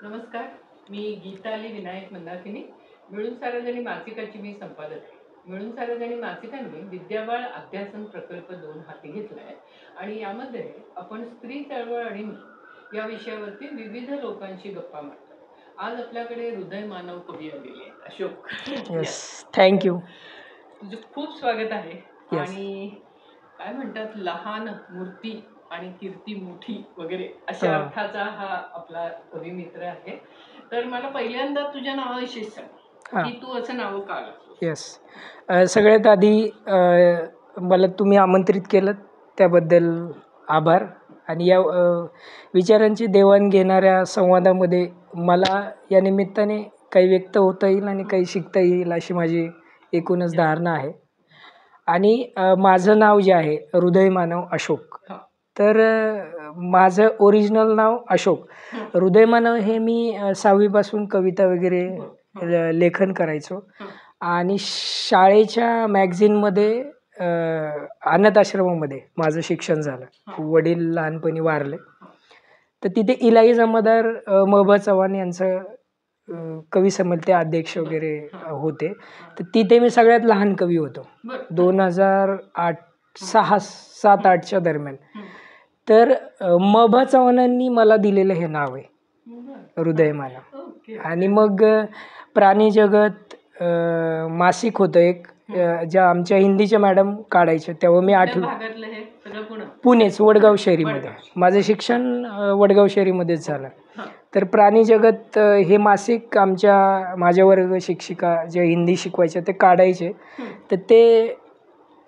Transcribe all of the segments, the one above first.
नमस्कार. मी गीताली विनायक मंदाकिनी. मिळून सार्वजनिक मासिकाची मी संपादक आहे. मिळून सार्वजनिक मासिकांनी विद्याबाळ अध्यासन प्रकल्प 2 हाती घेतलाय आणि यामध्ये आपण स्त्री चळवळ आणि मी या विषयावरती विविध लोकांशी गप्पा मारतो. आज आपल्याकडे हृदय मानव कवी आलेले आहेत, अशोक. Yes, thank you. तुझं खूप स्वागत आहे. Yes. आणि काय म्हणतात, लहान मूर्ती आणि कीर्ती मोठी वगैरे अशा हा. अर्थाचा हा आपला कवी मित्र आहे. तर मला पहिल्यांदा तुझ्या नावाविषयी सांग हा. की तू असं नाव का घातलंस? येस, सगळ्यात आधी मला तुम्ही आमंत्रित केलं त्याबद्दल आभार. आणि या विचारांची देवाण घेणाऱ्या संवादामध्ये मला या निमित्ताने काही व्यक्त होता येईल आणि काही शिकता येईल अशी माझी एकूणच धारणा आहे. आणि माझं नाव जे आहे हृदय मानव अशोक. हा. तर माझं ओरिजिनल नाव अशोक. हं. हृदय मानव हे मी 6वीपासून कविता वगैरे लेखन करायचो. हं. आणि शाळेच्या मॅगझिनमध्ये अनाथ आश्रमामध्ये माझं शिक्षण झालं. वडील लहानपणी वारले. तर तिथे इलाई जमादार, महबा चव्हाण यांचं कवी संमेलनाचे अध्यक्ष वगैरे होते. तर तिथे मी सगळ्यात लहान कवी होतो, 2008, 7-8च्या दरम्यान. तर महबा चव्हाणांनी मला दिलेलं हे नाव आहे हृदय मानव. आणि मग प्राणी जगत मासिक होतं एक, ज्या आमच्या हिंदीच्या मॅडम काढायचे, तेव्हा मी 8वी पुणेच वडगाव शहरीमध्ये. माझं शिक्षण वडगाव शहरीमध्येच झालं. तर प्राणी जगत हे मासिक माझ्या वर्ग शिक्षिका ज्या हिंदी शिकवायच्या ते काढायचे. तर ते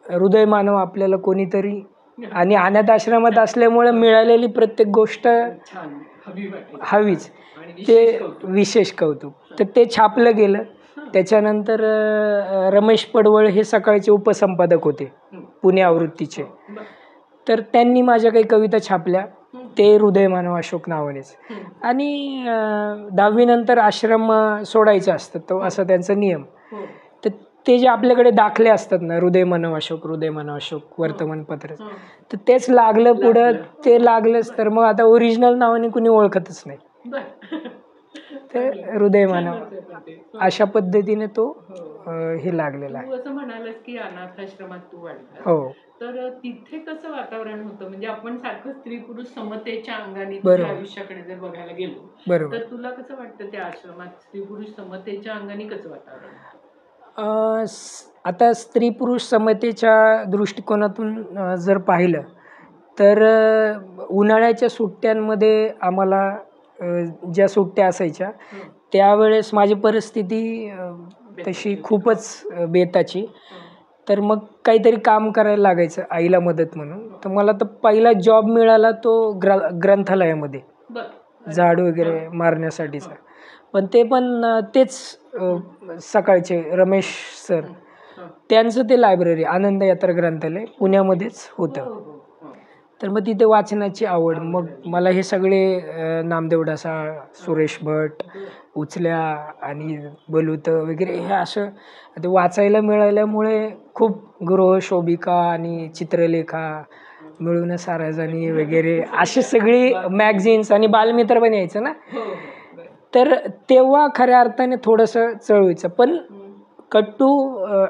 हृदय मानव आपल्याला कोणीतरी, आणि अनाथ आश्रमात असल्यामुळे मिळालेली प्रत्येक गोष्ट हवीच, ते विशेष कौतुक. तर ते छापलं गेलं. त्याच्यानंतर रमेश पडवळ हे सकाळचे उपसंपादक होते पुणे आवृत्तीचे. तर त्यांनी माझ्या काही कविता छापल्या, ते हृदय मानव अशोक नावानेच. आणि 10वी नंतर आश्रम सोडायचं असतं, तो असा त्यांचा नियम. तर ते जे आपल्याकडे दाखले असतात ना, हृदय मानव अशोक, हृदय मानव अशोक वर्तमानपत्र, तर तेच लागलं पुढं. ते लागलंच तर मग आता ओरिजिनल नावाने कुणी ओळखतच नाही. ते हृदय मानव अशा पद्धतीने तो हे लागलेला आहे. तू असं म्हणालस की अनाथ आश्रमात तू वाढला. हो. तर तिथे कसं वातावरण होतं? म्हणजे आपण सारखं स्त्री पुरुष समतेच्या अंगाने बरोबर. तुझ्या आयुष्याकडे जर बघायला गेलो, बरोबर. तर तुला कसं वाटतं त्या आश्रमात स्त्री पुरुष समतेच्या अंगाने कसं वातावरण? आता स्त्री पुरुष समतेच्या दृष्टिकोनातून जर पाहिलं तर उन्हाळ्याच्या सुट्ट्यांमध्ये आम्हाला ज्या सुट्ट्या असायच्या त्यावेळेस माझी परिस्थिती तशी खूपच बेताची. तर मग काहीतरी काम करायला लागायचं आईला मदत म्हणून. तर मला तर पहिला जॉब मिळाला तो ग्रंथालयामध्ये झाड वगैरे मारण्यासाठीचा. पण तेच सकाळचे रमेश सर, त्यांचं ते लायब्ररी आनंद यात्रा ग्रंथालय पुण्यामध्येच होतं. तर मग तिथे वाचनाची आवड. मग मला हे सगळे नामदेव ढसाळ, सुरेश भट, उचल्या आणि बलूत वगैरे हे असं ते वाचायला मिळाल्यामुळे खूप गृहशोभिका आणि चित्रलेखा, मिळून साराजणी वगैरे अशी सगळी मॅगझिन्स आणि बालमित्र पण यायचं ना. तर तेव्हा खऱ्या अर्थाने थोडंसं चळवळीचं. पण कट्टू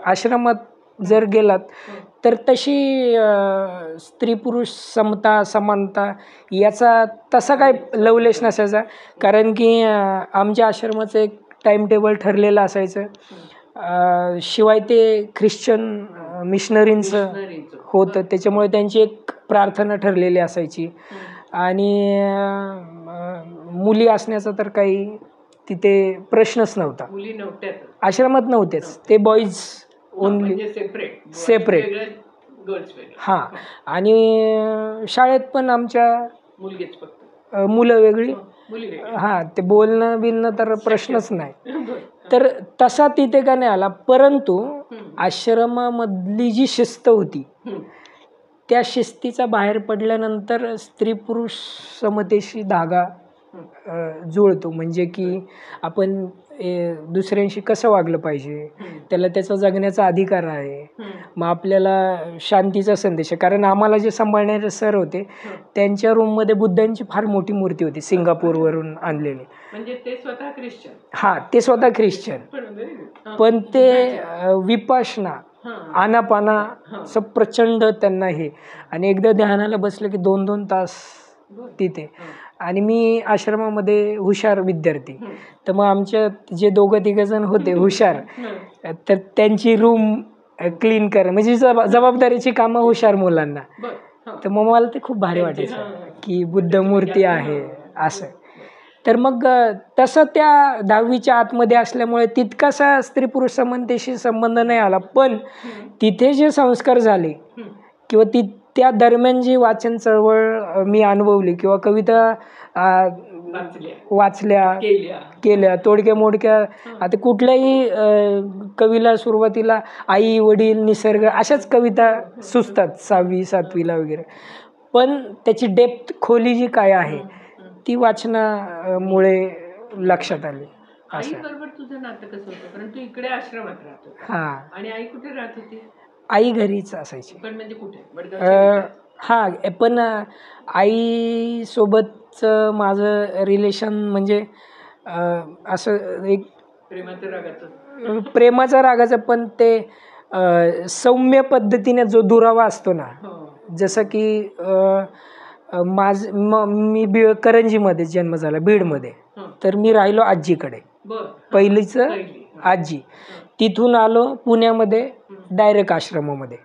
आश्रमात जर गेलात तर तशी स्त्री पुरुष समता समानता याचा तसा काय लवलेश नसायचा. कारण की आमच्या आश्रमाचं एक टाइम टेबल ठरलेलं असायचं. शिवाय ते ख्रिश्चन मिशनरींचं होतं, त्याच्यामुळे त्यांची एक प्रार्थना ठरलेली असायची. आणि मुली असण्याचा तर काही तिथे प्रश्नच नव्हता. आश्रमात नव्हतेच, ते बॉईज ओनली, सेपरेट. हां. आणि शाळेत पण आमच्या मुलं वेगळी. हां, ते बोलणं बिलणं तर प्रश्नच नाही. तर तसा तिथे का नाही आला. परंतु आश्रमामधली जी शिस्त होती त्या शिस्तीचा बाहेर पडल्यानंतर स्त्री पुरुष समतेशी धागा जुळतो. म्हणजे की आपण दुसऱ्यांशी कसं वागलं पाहिजे, त्याला त्याचा जगण्याचा अधिकार आहे. हम्म. मग आपल्याला शांतीचा संदेश आहे. कारण आम्हाला जे सांभाळणारे सर होते त्यांच्या रूममध्ये बुद्धांची फार मोठी मूर्ती होती सिंगापूरवरून आणलेली. म्हणजे ते स्वतः ख्रिश्चन. हां, ते स्वतः ख्रिश्चन, पण ते विपश्यना आनापाना असं प्रचंड त्यांना हे. आणि एकदा ध्यानाला बसलं की 2-2 तास तिथे. आणि मी आश्रमामध्ये हुशार विद्यार्थी, तर मग आमच्या जे 2-3 जण होते हुशार, तर त्यांची रूम क्लीन करणं म्हणजे जबाबदारीची कामं हुशार मुलांना. तर मग मला ते खूप भारी वाटायचं की बुद्ध मूर्ती आहे असं. तर मग तसं त्या 10वीच्या आतमध्ये असल्यामुळे तितकासा स्त्री पुरुष समानतेशी संबंध नाही आला. पण तिथे जे संस्कार झाले किंवा त्या दरम्यान जी वाचन चळवळ मी अनुभवली किंवा कविता वाचल्या केल्या तोडक्या मोडक्या. आता कुठल्याही कवीला सुरुवातीला आई वडील निसर्ग अशाच कविता सुचतात 6वी 7वीला वगैरे. पण त्याची डेप्थ खोली जी काय आहे ती वाचनामुळे लक्षात आली. आई बरोबर तुझं नातं कसं होतं? कारण तू इकडे आश्रमात राहतो. हां, आणि आई कुठे राहत होती? आई घरीच असायची. पण म्हणजे कुठे? हां, पण आईसोबतचं माझं रिलेशन म्हणजे असं एक प्रेमाचं रागाचं, पण ते सौम्य पद्धतीने जो दुरावा असतो ना, जसं की मी करंजीमध्ये जन्म झाला, बीडमध्ये. तर मी राहिलो आजीकडे, पहिलीचं आजी. तिथून आलो पुण्यामध्ये डायरेक्ट आश्रमामध्ये.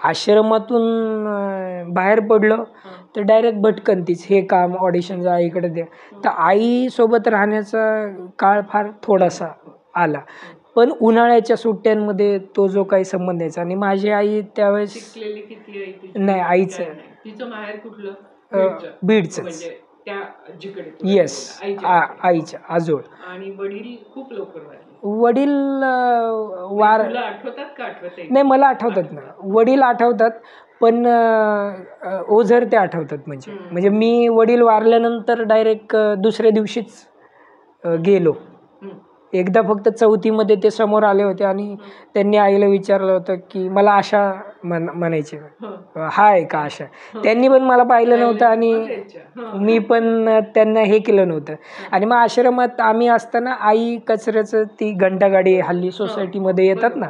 आश्रमातून बाहेर पडलो तर डायरेक्ट भटकंतीच, हे काम ऑडिशन जा इकडे दे. तर आईसोबत राहण्याचा काळ फार थोडासा आला. पण उन्हाळ्याच्या सुट्ट्यांमध्ये तो जो काही संबंध यायचा. आणि माझी आई त्यावेळेस नाही, आईचं तिचं माहेर कुठलं? बीडचंच. येस, आईच्या आजोळ. आणि वडील खूप लवकर वारले. वडील आठवतात का? नाही, मला आठवतात ना, वडील आठवतात. पण ओझर ते आठवतात. म्हणजे मी वडील वारल्यानंतर डायरेक्ट दुसऱ्या दिवशीच गेलो. एकदा फक्त 4थीमध्ये ते समोर आले होते आणि त्यांनी आईला विचारलं होतं की मला आशा म्हणायचे, हा आहे का आशा. त्यांनी पण मला पाहिलं नव्हतं आणि मी पण त्यांना हे केलं नव्हतं. आणि मग आश्रमात आम्ही असताना आई कचऱ्याचं ती घंटागाडी हल्ली सोसायटीमध्ये येतात ना,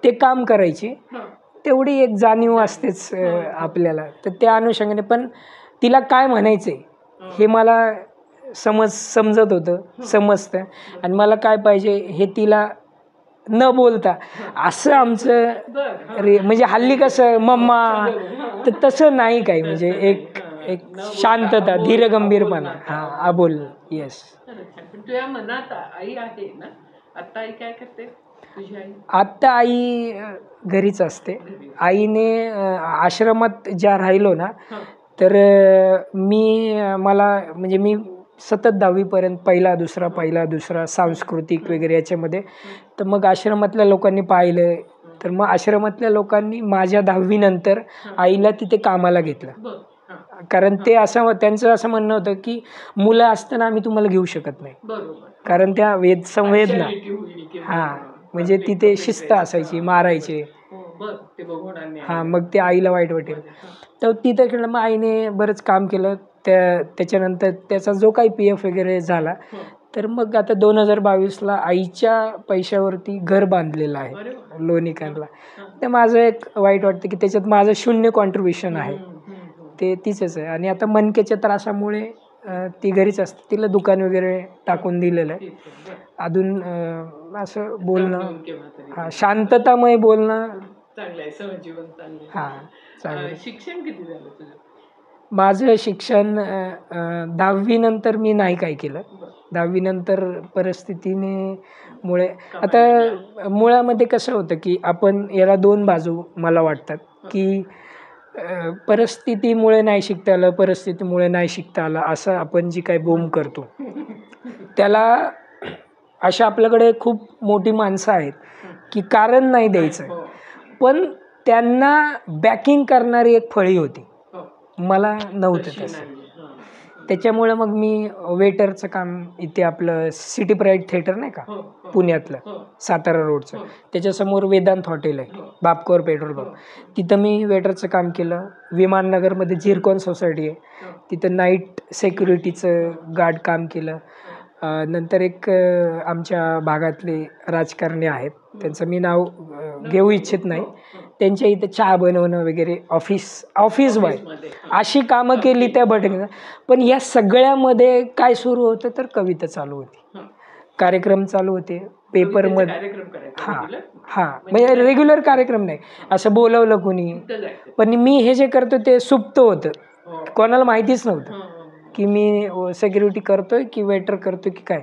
ते काम करायची. तेवढी एक जाणीव असतेच आपल्याला. तर त्या अनुषंगाने पण तिला काय म्हणायचंय हे मला समजत होतं, समजतं. आणि मला काय पाहिजे हे तिला न बोलता असं आमचं म्हणजे हल्ली कसं मम्मा, तर तसं नाही काही. म्हणजे एक शांतता, धीरगंभीरपणा. हा, बोल. येस. तुझ्या मनात आई आहे ना? आता आई काय करते तुझी आई? आता आई घरीच असते. आईने आश्रमात ज्या राहिलो ना, तर मला म्हणजे मी सतत 10वीपर्यंत पहिला दुसरा सांस्कृतिक वगैरे याच्यामध्ये. तर मग आश्रमातल्या लोकांनी पाहिलं, तर मग आश्रमातल्या लोकांनी माझ्या 10वी नंतर आईला तिथे कामाला घेतलं. कारण ते त्यांचं असं म्हणणं होतं की मुलं असताना आम्ही तुम्हाला घेऊ शकत नाही, कारण त्या संवेदना, म्हणजे तिथे शिस्त असायची, मारायचे. मग ते आईला वाईट वाटेल. तर तिथं केलं. मग आईने बरंच काम केलं. त्याच्यानंतर त्याचा जो काही PF वगैरे झाला, तर मग आता 2022ला आईच्या पैशावरती घर बांधलेलं आहे लोणीकरला. तर माझं एक वाईट वाटतं की त्याच्यात माझं 0 कॉन्ट्रीब्युशन आहे, ते तिचंच आहे. आणि आता मणक्याच्या त्रासामुळे ती घरीच असते. तिला दुकान वगैरे टाकून दिलेलं आहे. अजून असं बोलणं, शांततामय बोलणं चांगलं आहे, सहजीवन चांगलं. चांगलं. शिक्षण किती झालं तुझं? माझं शिक्षण 10वी नंतर मी नाही काय केलं. 10वी नंतर परिस्थितीमुळे, आता मुळामध्ये कसं होतं की आपण याला 2 बाजू मला वाटतात की परिस्थितीमुळे नाही शिकता आलं असं आपण जी काही बोंब करतो, त्याला अशा आपल्याकडे खूप मोठी माणसं आहेत की कारण नाही द्यायचं, पण त्यांना बॅकिंग करणारी एक फळी होती. मला नव्हतं तसं. त्याच्यामुळे मग मी वेटरचं काम इथे आपलं सिटी प्राईड थिएटर नाही का हो, हो. पुण्यातलं हो, सातारा रोडचं, हो. त्याच्यासमोर वेदांत हॉटेल आहे, हो. बापकोर पेट्रोल हो. पंप, तिथं मी वेटरचं काम केलं. विमाननगरमध्ये झिरकॉन सोसायटी आहे, हो. तिथं नाईट सेक्युरिटीचं गार्ड काम केलं. नंतर एक आमच्या भागातले राजकारणी आहेत, त्यांचं मी नाव घेऊ इच्छित नाही, त्यांच्या इथं चहा बनवणं वगैरे, ऑफिस बॉय, ऑफिसमध्ये. अशी कामं केली त्या भटकीनं. पण या सगळ्यामध्ये काय सुरू होतं तर कविता चालू होती, हं. कार्यक्रम चालू होते कवितेचे पेपरमध्ये. कार्यक्रम करायचे हां regular? हां, म्हणजे रेग्युलर कार्यक्रम नाही, असं बोलवलं कुणी. कुठं जायचं? पण मी हे जे करतो ते सुप्त होतं, हो. कोणाला माहितीच नव्हतं हं, हं, की मी सिक्युरिटी करतोय की वेटर करतोय की काय.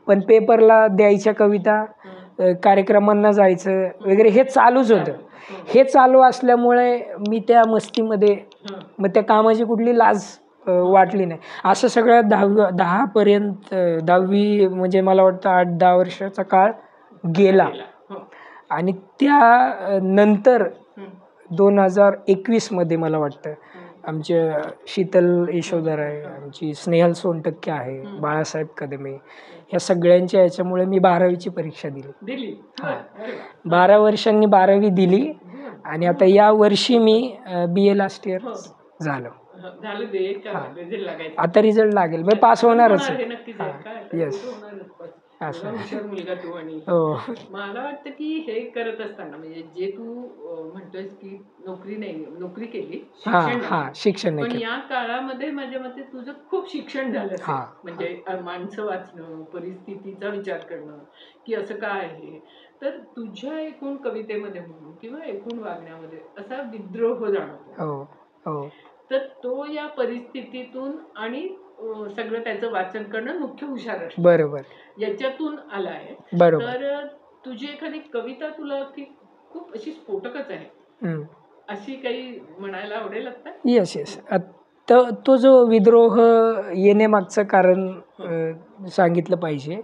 पण पेपरला द्यायच्या कविता, कार्यक्रमांना जायचं वगैरे हे चालूच होतं. हे चालू असल्यामुळे मी त्या मस्तीमध्ये, हं. मग त्या कामाची कुठली लाज वाटली नाही. असं सगळं 10पर्यंत, 10वी म्हणजे मला वाटतं 8-10 वर्षाचा काळ गेला. हो. आणि त्या नंतर हं. 2021मध्ये मला वाटतं हं. आमच्या शीतल यशोधर आहे, आमची स्नेहल सोनटक्के आहे, बाळासाहेब कदमे, ह्या सगळ्यांच्या याच्यामुळे मी 12वीची परीक्षा दिली. दिली? हां, अरे वा. 12 वर्षांनी 12वी दिली. आणि आता या वर्षी मी BA लास्ट इयर झालो. झालं ते का हां. रिझल्ट लागायचा? आता रिझल्ट लागेल, म्हणजे पास होणारच होणार आहे. हे नक्कीच आहे. काय आता येस. कुठं होणारच पास. असं. एवढा हुशार मुलगा तू. आणि हो. मला वाटतं की हे करत असताना, म्हणजे जे तू म्हणतोयस की नोकरी केली, हां शिक्षण हां, झालं. शिक्षण नाही पण केलं. या काळामध्ये माझ्या मते तुझं खूप शिक्षण झालं असेल. हां. म्हणजे माणसं वाचणं, परिस्थितीचा विचार करणं, की असं काय आहे. तर तुझ्या एकूण कवितेमध्ये म्हणून किंवा एकूण वागण्यामध्ये असा विद्रोह जाणवतो. हो हो तर तो या परिस्थितीतून आणि सगळं त्याचं वाचन करणं, मुख्य हुशार असणं, बरोबर याच्यातून आलाय. बरोबर. तर तुझी एखादी कविता तुला की खूप अशी स्फोटकच आहे, अशी काही म्हणायला आवडेल आता? Yes yes. तो जो विद्रोह येण्यामागचं कारण सांगितलं पाहिजे,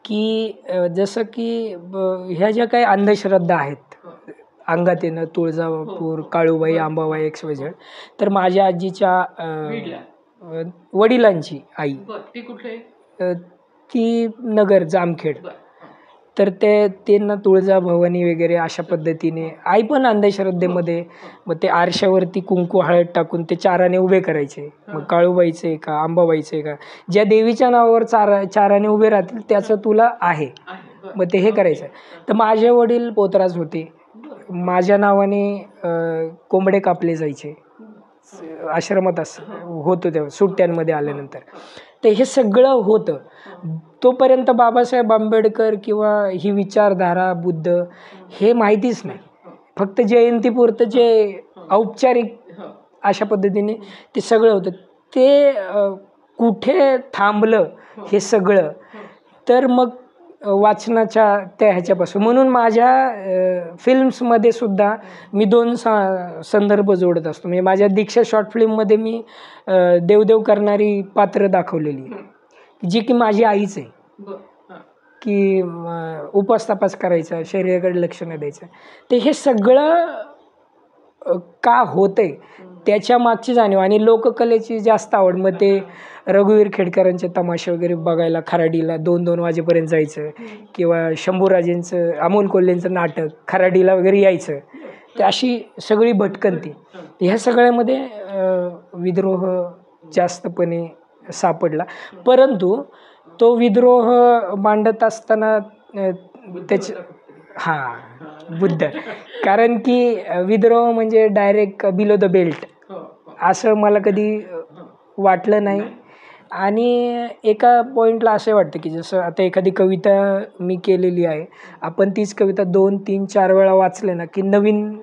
की जसं की ह्या ज्या काही अंधश्रद्धा आहेत, हो. अंगात येणं, तुळजापूर, हो. काळूबाई, बरं. अंबाबाई, XYZ, तर माझ्या आजीच्या बीडला. वडिलांची आई, बर, ती कुठे? ती नगर जामखेड. बर. तर त्यांना तुळजाभवानी वगैरे अशा पद्धतीने, आई पण अंधश्रद्धेमध्ये. मग ते आरशावरती कुंकू हळद टाकून ते चाराने उभे करायचे. मग काळूबाईचे का अंबाबाईचे का, ज्या देवीच्या नावावर चाराने उभे राहतील त्याचं तुला आहे, मग ते हे करायचं. तर माझे वडील पोतराज होते, माझ्या नावाने कोंबडे कापले जायचे आश्रमात, असं होतं तेव्हा सुट्ट्यांमध्ये आल्यानंतर. तर हे सगळं होतं. तोपर्यंत बाबासाहेब आंबेडकर किंवा ही विचारधारा, बुद्ध, हे माहितीच नाही. फक्त जयंतीपुरतं जे औपचारिक अशा पद्धतीने ते सगळं होतं. ते कुठे थांबलं हे सगळं, तर मग वाचनाच्या त्या ह्याच्यापासून. म्हणून माझ्या फिल्म्समध्ये सुद्धा मी 2 संदर्भ जोडत असतो. म्हणजे माझ्या दीक्षा शॉर्ट फिल्ममध्ये मी देवदेव करणारी पात्र दाखवलेली, जी की माझी आईच आहे, की उपास तपास करायचा, शरीराकडे लक्ष न द्यायचं. तर हे सगळं का होतंय त्याच्या मागची जाणीव आणि लोककलेची जास्त आवड. मग ते रघुवीर खेडकरांचे तमाशे वगैरे बघायला खराडीला 2-2 वाजेपर्यंत जायचं, किंवा शंभूराजेंचं, अमोल कोल्हेंचं नाटक खराडीला वगैरे यायचं. तर अशी सगळी भटकंती, ह्या सगळ्यामध्ये विद्रोह जास्तपणे सापडला. परंतु तो विद्रोह मांडत असताना बुद्ध, कारण की विद्रोह म्हणजे डायरेक्ट बिलो द बेल्ट असं मला कधी वाटलं नाही. आणि एका पॉईंटला असं वाटतं की जसं आता एखादी कविता मी केलेली आहे, आपण तीच कविता 2-3-4 वेळा वाचले ना की नवीन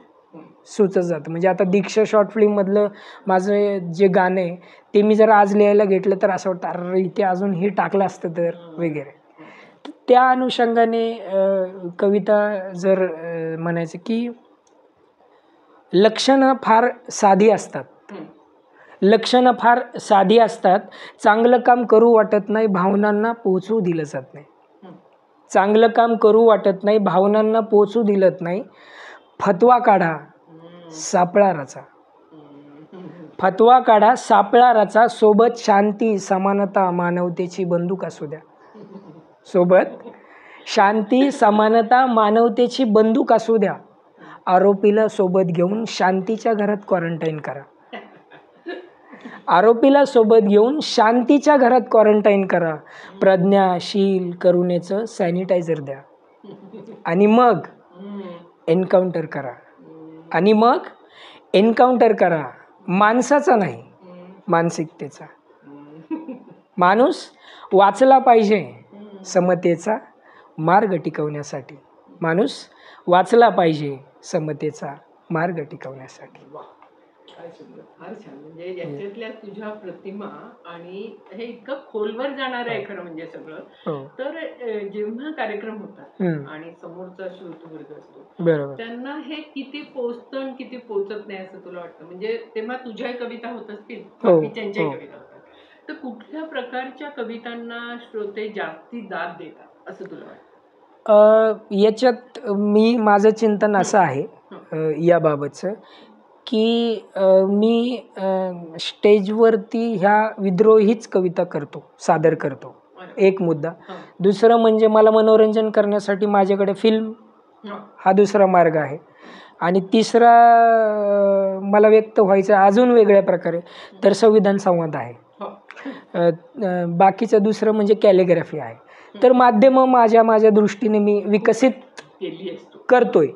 सुचत जातं. म्हणजे आता दीक्षा शॉर्ट फिल्ममधलं माझं जे गाणं आहे ते मी जर आज लिहायला घेतलं तर असं वाटतं, अरे इथे अजून हे टाकलं असतं तर वगैरे. त्या अनुषंगाने कविता जर म्हणायचं की लक्षणं फार साधी असतात, चांगलं काम करू वाटत नाही, भावनांना पोचू दिलं जात नाही. चांगलं काम करू वाटत नाही, भावनांना पोचू दिलं नाही, फतवा काढा सापळा रचा. फतवा काढा सापळा रचा, सोबत शांती समानता मानवतेची बंदूक असू द्या. सोबत शांती समानता मानवतेची बंदूक असू द्या. आरोपीला सोबत घेऊन शांतीच्या घरात क्वारंटाईन करा. आरोपीला सोबत घेऊन शांतीच्या घरात क्वारंटाईन करा. प्रज्ञाशील करुणेचं सॅनिटायझर द्या आणि मग एन्काउंटर करा. आणि मग एन्काउंटर करा. माणसाचा नाही, मानसिकतेचा. माणूस वाचला पाहिजे समतेचा मार्ग टिकवण्यासाठी. माणूस वाचला पाहिजे समतेचा मार्ग टिकवण्यासाठी. काय सुंदर, फार छान. म्हणजे याच्यातल्या तुझ्या प्रतिमा आणि हे इतकं खोलवर जाणार आहे खरं म्हणजे सगळं. हो, तर जेव्हा कार्यक्रम होतात आणि समोरचा श्रोतृवर्ग असतो, बरोबर. त्यांना हे किती पोचतं आणि किती पोचत नाही असं तुला वाटतं? म्हणजे तेव्हा तुझ्याही कविता होत असतील, हो, बाकीच्यांच्याही हो. कविता होतात. तर कुठल्या प्रकारच्या कवितांना श्रोते जास्ती दाद देतात असं तुला वाटतं? याच्यात माझं चिंतन असं आहे याबाबतचं, की मी स्टेजवरती ह्या विद्रोहीच कविता सादर करतो. एक मुद्दा. दुसरं म्हणजे मला मनोरंजन करण्यासाठी माझ्याकडे फिल्म हा दुसरा मार्ग आहे. आणि तिसरा मला व्यक्त व्हायचं अजून वेगळ्या प्रकारे तर संविधान संवाद आहे. बाकीचं दुसरं म्हणजे कॅलिग्राफी आहे. तर माध्यमं माझ्या दृष्टीने मी विकसित करतोय.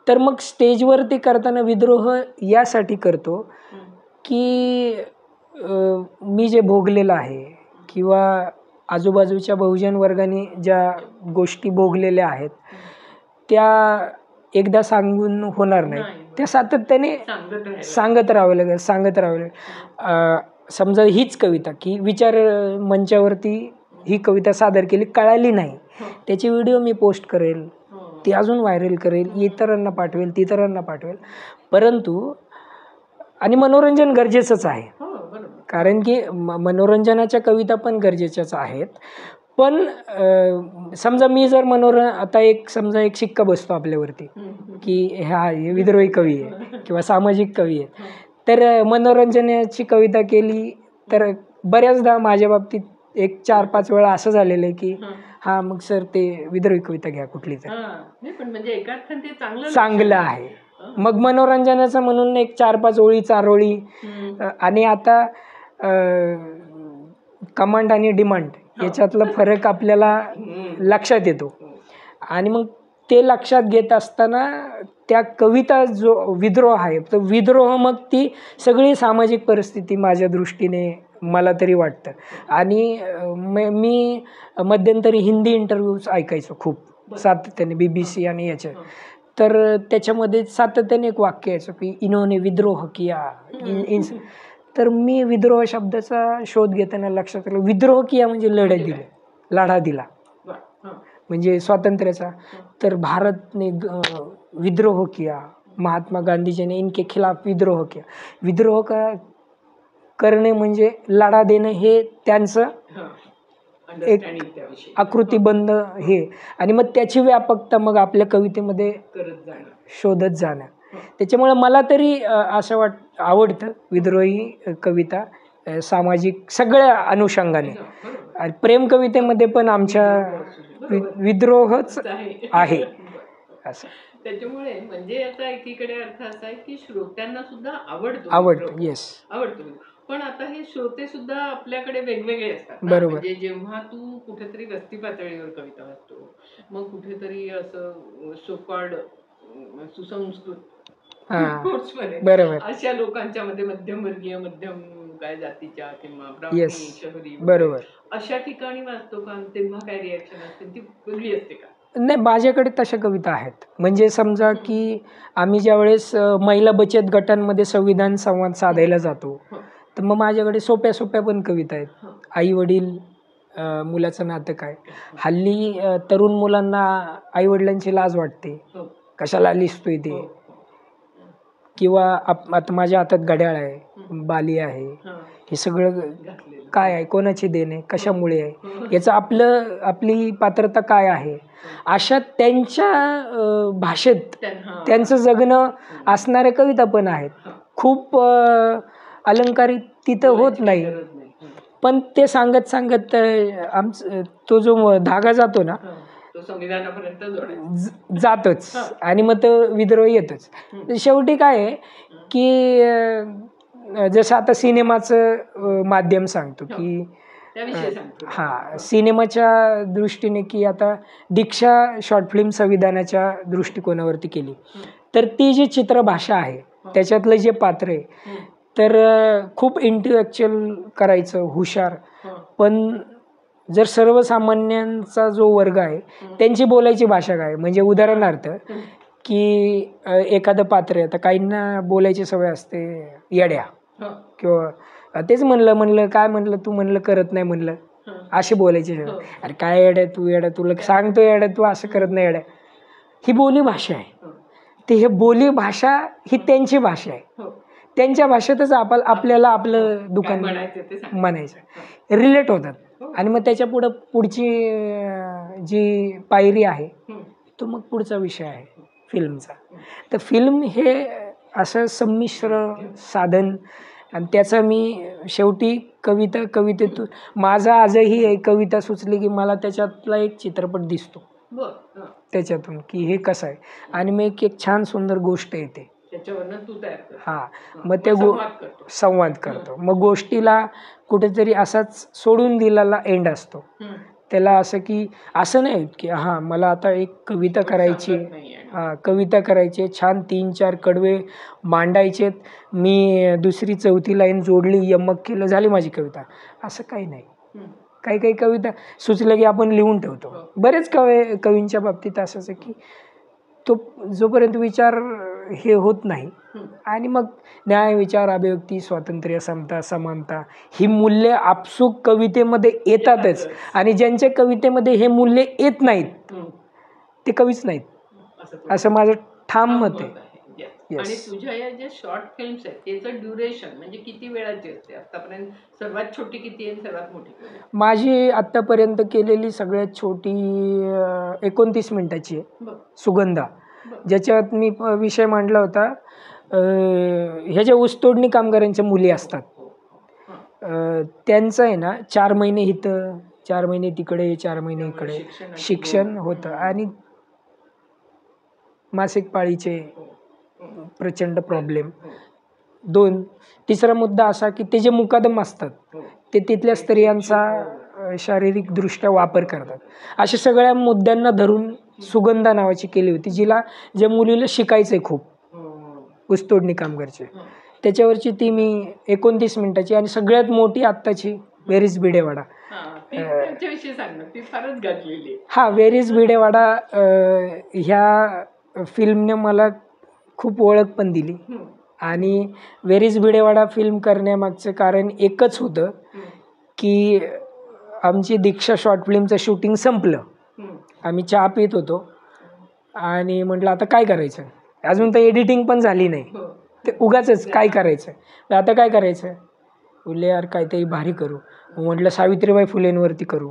तर मग स्टेजवरती करताना विद्रोह यासाठी करतो की मी जे भोगलेलं आहे किंवा आजूबाजूच्या बहुजन वर्गाने ज्या गोष्टी भोगलेल्या आहेत त्या एकदा सांगून होणार नाही. त्या सातत्याने सांगत राहावं लागेल. समजा हीच कविता की विचार मंचावरती ही कविता सादर केली, कळाली नाही, त्याची व्हिडिओ मी पोस्ट करेल, ती अजून व्हायरल करेल, इतरांना पाठवेल, तितरांना पाठवेल. परंतु आणि मनोरंजन गरजेचंच आहे, कारण की मनोरंजनाच्या कविता पण गरजेच्याच आहेत. पण समजा मी जर आता समजा एक शिक्का बसतो आपल्यावरती की हे विद्रोही कवी आहे किंवा सामाजिक कवी आहे, तर मनोरंजनाची कविता केली तर बऱ्याचदा माझ्या बाबतीत एक 4-5 वेळा असं झालेलं आहे की हा मग सर ते विद्रोही कविता घ्या कुठली तर चांगलं आहे. मग मनोरंजनाचं म्हणून एक 4-5 ओळी चारोळी. आणि आता कमांड आणि डिमांड याच्यातला फरक आपल्याला लक्षात येतो. आणि मग ते लक्षात घेत असताना त्या कविता जो विद्रोह आहे तर विद्रोह मग ती सगळी सामाजिक परिस्थिती माझ्या दृष्टीने मला तरी वाटतं. आणि मी मध्यंतरी हिंदी इंटरव्ह्यूज ऐकायचो खूप सातत्याने BBC आणि याच्या. तर त्याच्यामध्ये सातत्याने एक वाक्य यायचं की इन्होंने विद्रोह किया. तर मी विद्रोह शब्दाचा शोध घेताना लक्षात आलं विद्रोह किया म्हणजे लढा दिला म्हणजे स्वातंत्र्याचा. तर भारतने विद्रोह किया, महात्मा गांधीजीने इनके खिलाफ विद्रोह किया. विद्रोह करणे म्हणजे लढा देणं हे त्यांचं एक आकृतीबंध हे. आणि मग त्याची व्यापकता मग आपल्या कवितेमध्ये शोधत जाणं. त्याच्यामुळे मला तरी असं आवडतं विद्रोही कविता सामाजिक सगळ्या अनुषंगाने. आणि प्रेम कवितेमध्ये पण आमच्या विद्रोहच आहे असं. त्याच्यामुळे म्हणजे याचा एकीकडे अर्थ असा आहे की श्रोत्यांना सुद्धा आवडतो. येस, आवडतो. पण आता हे श्रोते सुद्धा आपल्याकडे वेगवेगळे असतात. बरोबर. म्हणजे जेव्हा तू कुठेतरी वस्ती पातळीवर कविता वाचतो, मग कुठेतरी असं सोकॉल्ड सुसंस्कृत बरोबर अशा लोकांच्या मध्ये मध्यमवर्गीय मध्यम काय जातीच्या किंवा ब्राह्मणी शहरी बरोबर अशा ठिकाणी वाचतो का? तेव्हा काय रिॲक्शन असते? ती वेगळी असते का? नाही, माझ्याकडे तशा कविता आहेत. म्हणजे समजा की आम्ही ज्यावेळेस महिला बचत गटांमध्ये संविधान संवाद साधायला जातो तर मग माझ्याकडे सोप्या पण कविता आहेत. आई वडील मुलाचं नातं काय. हल्ली तरुण मुलांना आई वडिलांची लाज वाटते, कशाला लिहितोय ते. किंवा आता माझ्या हातात घड्याळ आहे, बाली आहे, हे सगळं काय आहे, कोणाची देण आहे, कशामुळे आहे, याचं आपली पात्रता काय आहे. अशा त्यांच्या भाषेत त्यांचं जगणं असणाऱ्या कविता पण आहेत. खूप अलंकार तिथं होत नाही. गरज नाही. पण ते सांगत सांगत तो जो धागा जातो ना तो संविधानापर्यंत जोडायचा. जातोच आणि मग तो विद्रोह येतोच. शेवटी काय आहे की जसं आता सिनेमाचं माध्यम सांगतो की त्याविषयी सांगतो. सिनेमाच्या दृष्टीने की आता दीक्षा शॉर्ट फिल्म संविधानाच्या दृष्टिकोनावरती केली तर ती जी चित्रभाषा आहे त्याच्यातलं जे पात्र आहे तर खूप इंटेलेक्च्युअल करायचं, हुशार. पण जर सर्वसामान्यांचा जो वर्ग आहे त्यांची बोलायची भाषा काय, म्हणजे उदाहरणार्थ की एखादं पात्र आहे, आता काहींना बोलायची सवय असते येड्या, किंवा तेच म्हणलं काय म्हणलं तू म्हणलं करत नाही म्हणलं अशी बोलायची सवय. अरे काय येड्या तू, येड्या तुला सांगतो येड्या तू असं करत नाही येड्या. ही बोली भाषा आहे. ते हे बोली भाषा ही त्यांची भाषा आहे. त्यांच्या भाषेतच आपल्याला आपलं दुकान म्हणायचं, रिलेट होतात. आणि मग त्याच्या पुढची जी पायरी आहे तो मग पुढचा विषय आहे फिल्मचा. तर फिल्म हे असं संमिश्र साधन आणि त्याचा मी शेवटी कवितेतून माझा आजही एक कविता सुचली की मला त्याच्यातला एक चित्रपट दिसतो त्याच्यातून की हे कसं आहे. आणि मग एक छान सुंदर गोष्ट येते मग ते संवाद करतो. मग गोष्टीला कुठेतरी असाच सोडून दिलेला एंड असतो त्याला. असं की असं नाही की मला आता एक कविता करायची छान 3-4 कडवे मांडायचेत, मी दुसरी चौथी लाईन जोडली, यमक केलं, झाली माझी कविता, असं काही नाही. काही कविता सुचलं की आपण लिहून ठेवतो. बरेच कवींच्या बाबतीत असंच आहे की तो जोपर्यंत विचार हे होत नाही आणि मग न्याय, विचार, अभिव्यक्ती, स्वातंत्र्य, समता, समानता ही मूल्य आपसूक कवितेमध्ये येतातच. आणि ज्यांच्या कवितेमध्ये हे मूल्य येत नाहीत ते कवीच नाहीत, असं माझं ठाम मत आहे. आणि तुझ्या या ज्या शॉर्ट फिल्म्स आहेत त्याचं ड्युरेशन म्हणजे किती वेळाची असते आतापर्यंत? सर्वात छोटी किती आहे, सर्वात मोठी? माझी आतापर्यंत केलेली सगळ्यात छोटी 29 मिनिटाची आहे, सुगंधा. ज्याच्यात मी विषय मांडला होता ह्या ज्या ऊसतोडणी कामगारांच्या मुली असतात त्यांचं आहे ना 4 महिने इथं, 4 महिने तिकडे, 4 महिने इकडे शिक्षण होतं. आणि मासिक पाळीचे प्रचंड प्रॉब्लेम. 2, तिसरा मुद्दा असा की ते जे मुकादम असतात ते तिथल्या स्त्रियांचा शारीरिकदृष्ट्या वापर करतात. अशा सगळ्या मुद्द्यांना धरून सुगंधा नावाची केली होती, ज्या मुलीला शिकायचं आहे खूप, ऊसतोडणी कामगारचे. त्याच्यावरची ती मी 29 मिनिटाची. आणि सगळ्यात मोठी आत्ताची where is Bhidewada. Where is Bhidewada ह्या फिल्मने मला खूप ओळख पण दिली. आणि व्हेअर इज भिडेवाडा फिल्म करण्यामागचं कारण एकच होतं की आमची दीक्षा शॉर्ट फिल्मचं शूटिंग संपलं, आम्ही चहा पित होतो आणि म्हटलं आता काय करायचं, अजून तर एडिटिंग पण झाली नाही, ते उगाचच काय करायचं, आता काय करायचं. बोलले यार काहीतरी भारी करू. म्हटलं सावित्रीबाई फुलेंवरती करू.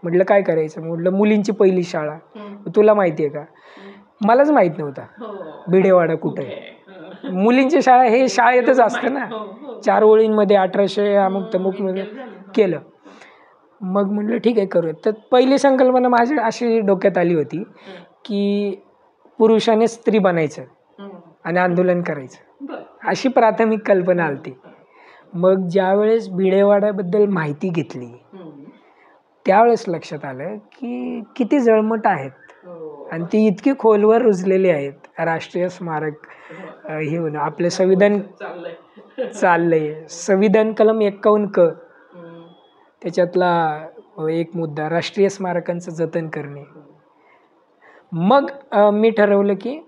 म्हटलं काय करायचं, म्हटलं मुलींची पहिली शाळा. तुला माहिती आहे का? मलाच माहीत नव्हता भिडेवाडा कुठे आहे. मुलींची शाळा हे शाळेतच असतं ना, 4 ओळींमध्ये 1800 अमुक तमुक केलं. मग म्हटलं ठीक आहे करूया. तर पहिली संकल्पना माझी अशी डोक्यात आली होती की पुरुषाने स्त्री बनायचं आणि आंदोलन करायचं, अशी प्राथमिक कल्पना आली. मग ज्यावेळेस भिडेवाड्याबद्दल माहिती घेतली त्यावेळेस लक्षात आलं की किती जळमट आहेत आणि ती इतकी खोलवर रुजलेली आहेत. राष्ट्रीय स्मारक हे होणं, आपलं संविधान चाललंय, संविधान कलम 51 क त्याच्यातला एक मुद्दा राष्ट्रीय स्मारकांचं जतन करणे. मग मी ठरवलं की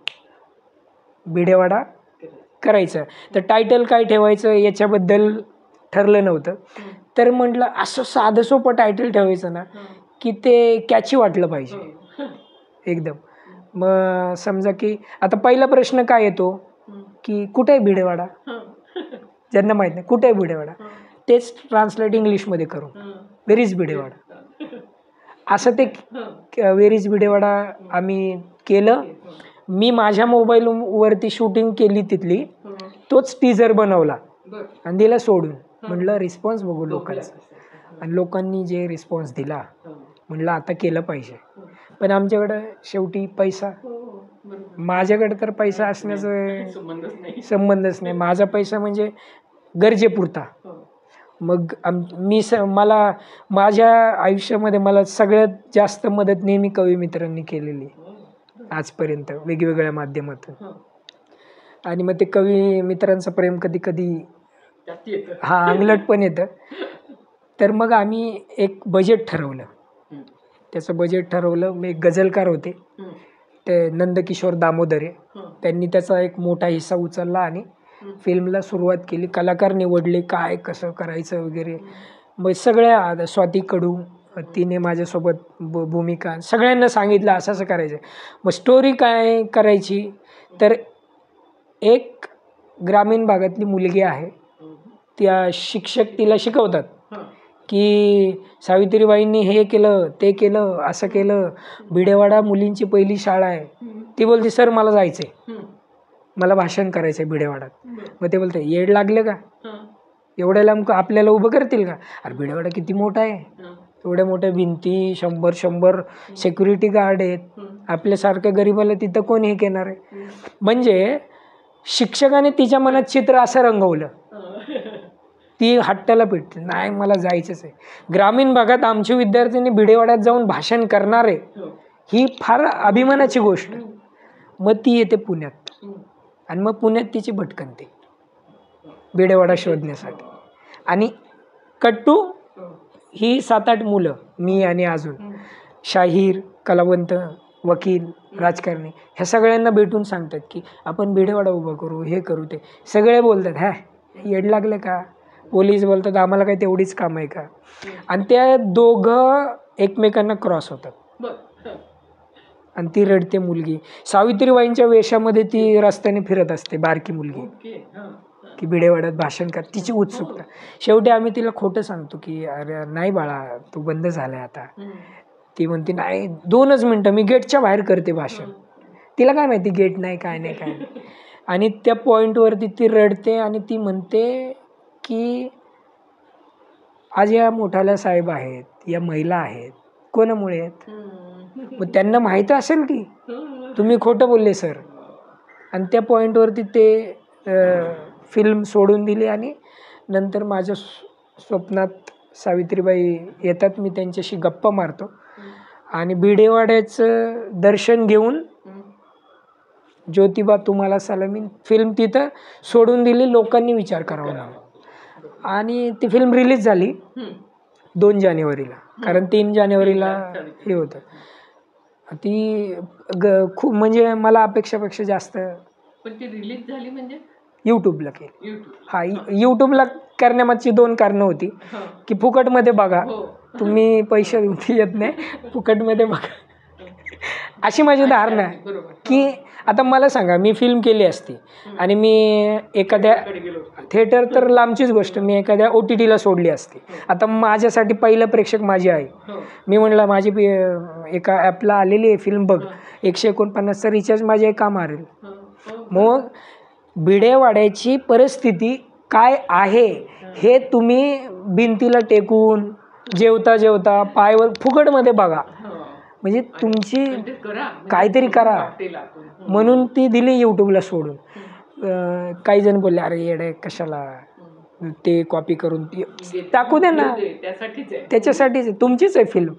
भिडेवाडा करायचं. तर टायटल काय ठेवायचं याच्याबद्दल ठरलं नव्हतं. तर म्हटलं असं साधं सोपं टायटल ठेवायचं ना की ते कॅची वाटलं पाहिजे एकदम. मग समजा की आता पहिला प्रश्न काय येतो की कुठे आहे भिडेवाडा, ज्यांना माहीत नाही कुठे आहे भिडेवाडा, तेच ट्रान्सलेट इंग्लिशमध्ये करू व्हेअर इज भिडेवाडा. असं ते व्हेअर इज भिडेवाडा आम्ही केलं. मी माझ्या मोबाईलवरती शूटिंग केली तिथली, तोच टीजर बनवला बरं. आणि दिला सोडून. म्हटलं रिस्पॉन्स बघू लोकांचा. आणि लोकांनी जे रिस्पॉन्स दिला म्हटलं आता केलं पाहिजे. पण आमच्याकडं शेवटी पैसा, माझ्याकडे तर पैसा असण्याचा संबंधच नाही. माझा पैसा म्हणजे गरजेपुरता. मग मला माझ्या आयुष्यामध्ये मला सगळ्यात जास्त मदत नेहमी कवी मित्रांनी केलेली आजपर्यंत वेगवेगळ्या माध्यमातून. आणि मग ते कवी मित्रांचं प्रेम कधी कधी अंगलट पण येतं. तर मग आम्ही एक बजेट ठरवलं. त्याचं बजेट ठरवलं. मी एक गझलकार होते ते नंदकिशोर दामोदरे, त्यांनी त्याचा एक मोठा हिस्सा उचलला आणि फिल्मला सुरुवात केली. कलाकार निवडले, काय कसं करायचं वगैरे. मग सगळ्या स्वाती कडू तिने माझ्यासोबत भूमिका सगळ्यांना सांगितलं असं असं करायचं. मग स्टोरी काय करायची तर एक ग्रामीण भागातली मुलगी आहे, त्या शिक्षक तिला शिकवतात की सावित्रीबाईंनी हे केलं ते केलं असं केलं, भिडेवाडा मुलींची पहिली शाळा आहे. ती बोलते सर मला जायचं आहे, मला भाषण करायचं आहे भिडेवाडात. मग ते बोलते येड लागलं का, एवढ्या लांब आपल्याला उभं करतील का. अरे भिडेवाडा किती मोठा आहे, एवढ्या मोठ्या भिंती, 100 सिक्युरिटी गार्ड आहेत, आपल्यासारख्या गरीबाला तिथं कोण हे घेणार आहे. म्हणजे शिक्षकाने तिच्या मनात चित्र असं रंगवलं, ती हट्टाला पेटते, नाही मला जायचंच आहे. ग्रामीण भागात आमच्या विद्यार्थ्यांनी भिडेवाड्यात जाऊन भाषण करणार आहे ही फार अभिमानाची गोष्ट. मग ती येते पुण्यात आणि मग पुण्यात तिची भटकंती भिडेवाडा शोधण्यासाठी. आणि कट्टू ही 7-8 मुलं, मी आणि अजून शाहीर, कलावंत, वकील, राजकारणी, ह्या सगळ्यांना भेटून सांगतात की आपण भिडेवाडा उभा करू, हे करू. ते सगळे बोलतात हा येड लागलं का. पोलीस बोलतात आम्हाला काही तेवढीच काम आहे का. आणि त्या दोघं एकमेकांना क्रॉस होतात आणि ती रडते मुलगी. सावित्रीबाईंच्या वेशामध्ये ती रस्त्याने फिरत असते बारकी मुलगी की भिडेवाड्यात भाषण कर. तिची उत्सुकता. शेवटी आम्ही तिला खोटं सांगतो की अरे नाही बाळा तू बंद झालाय आता. ती म्हणते नाही 2च मिनटं मी गेटच्या बाहेर करते भाषण. तिला काय माहिती गेट नाही काय नाही काय नाही. आणि त्या पॉईंटवरती ती रडते आणि ती म्हणते की आज या मोठाल्या साहेब आहेत, या महिला आहेत, कोणामुळे आहेत. मग त्यांना माहीत असेल की तुम्ही खोटं बोलले सर. आणि त्या पॉईंटवरती ते फिल्म सोडून दिली. आणि नंतर माझ्या स्वप्नात सावित्रीबाई येतात, मी त्यांच्याशी गप्पा मारतो आणि भिडेवाड्याचं दर्शन घेऊन ज्योतिबा तुम्हाला सलामी फिल्म तिथं सोडून दिली. लोकांनी विचार करावा लागला. आणि ती फिल्म रिलीज झाली 2 जानेवारीला, कारण 3 जानेवारीला हे होतं. ती खूप म्हणजे मला अपेक्षापेक्षा जास्त. पण ती रिलीज झाली म्हणजे यूट्यूबला केली. हा यूट्यूबला करण्यामागची 2 कारणं होती की फुकटमध्ये बघा, तुम्ही पैसे येत नाही, फुकटमध्ये बघा अशी माझी धारणा आहे. की आता मला सांगा मी फिल्म केली असती आणि मी एखाद्या थिएटर तर लांबचीच गोष्ट, मी एखाद्या OTTला सोडली असती. आता माझ्यासाठी पहिलं प्रेक्षक माझी आई. मी म्हणलं माझी एका ॲपला आलेली आहे फिल्म बघ, 149चा रिचार्ज माझे का मारेल. मग भिडेवाड्याची परिस्थिती काय आहे हे तुम्ही भिंतीला टेकून जेवता जेवता पायवर फुकटमध्ये बघा, म्हणजे तुमची काहीतरी करा. म्हणून ती दिली यूट्यूबला सोडून. काही जण बोलले अरे येडे कशाला ते कॉपी करून टाकू दे ना, त्याच्यासाठीच तुमचीच आहे फिल्म,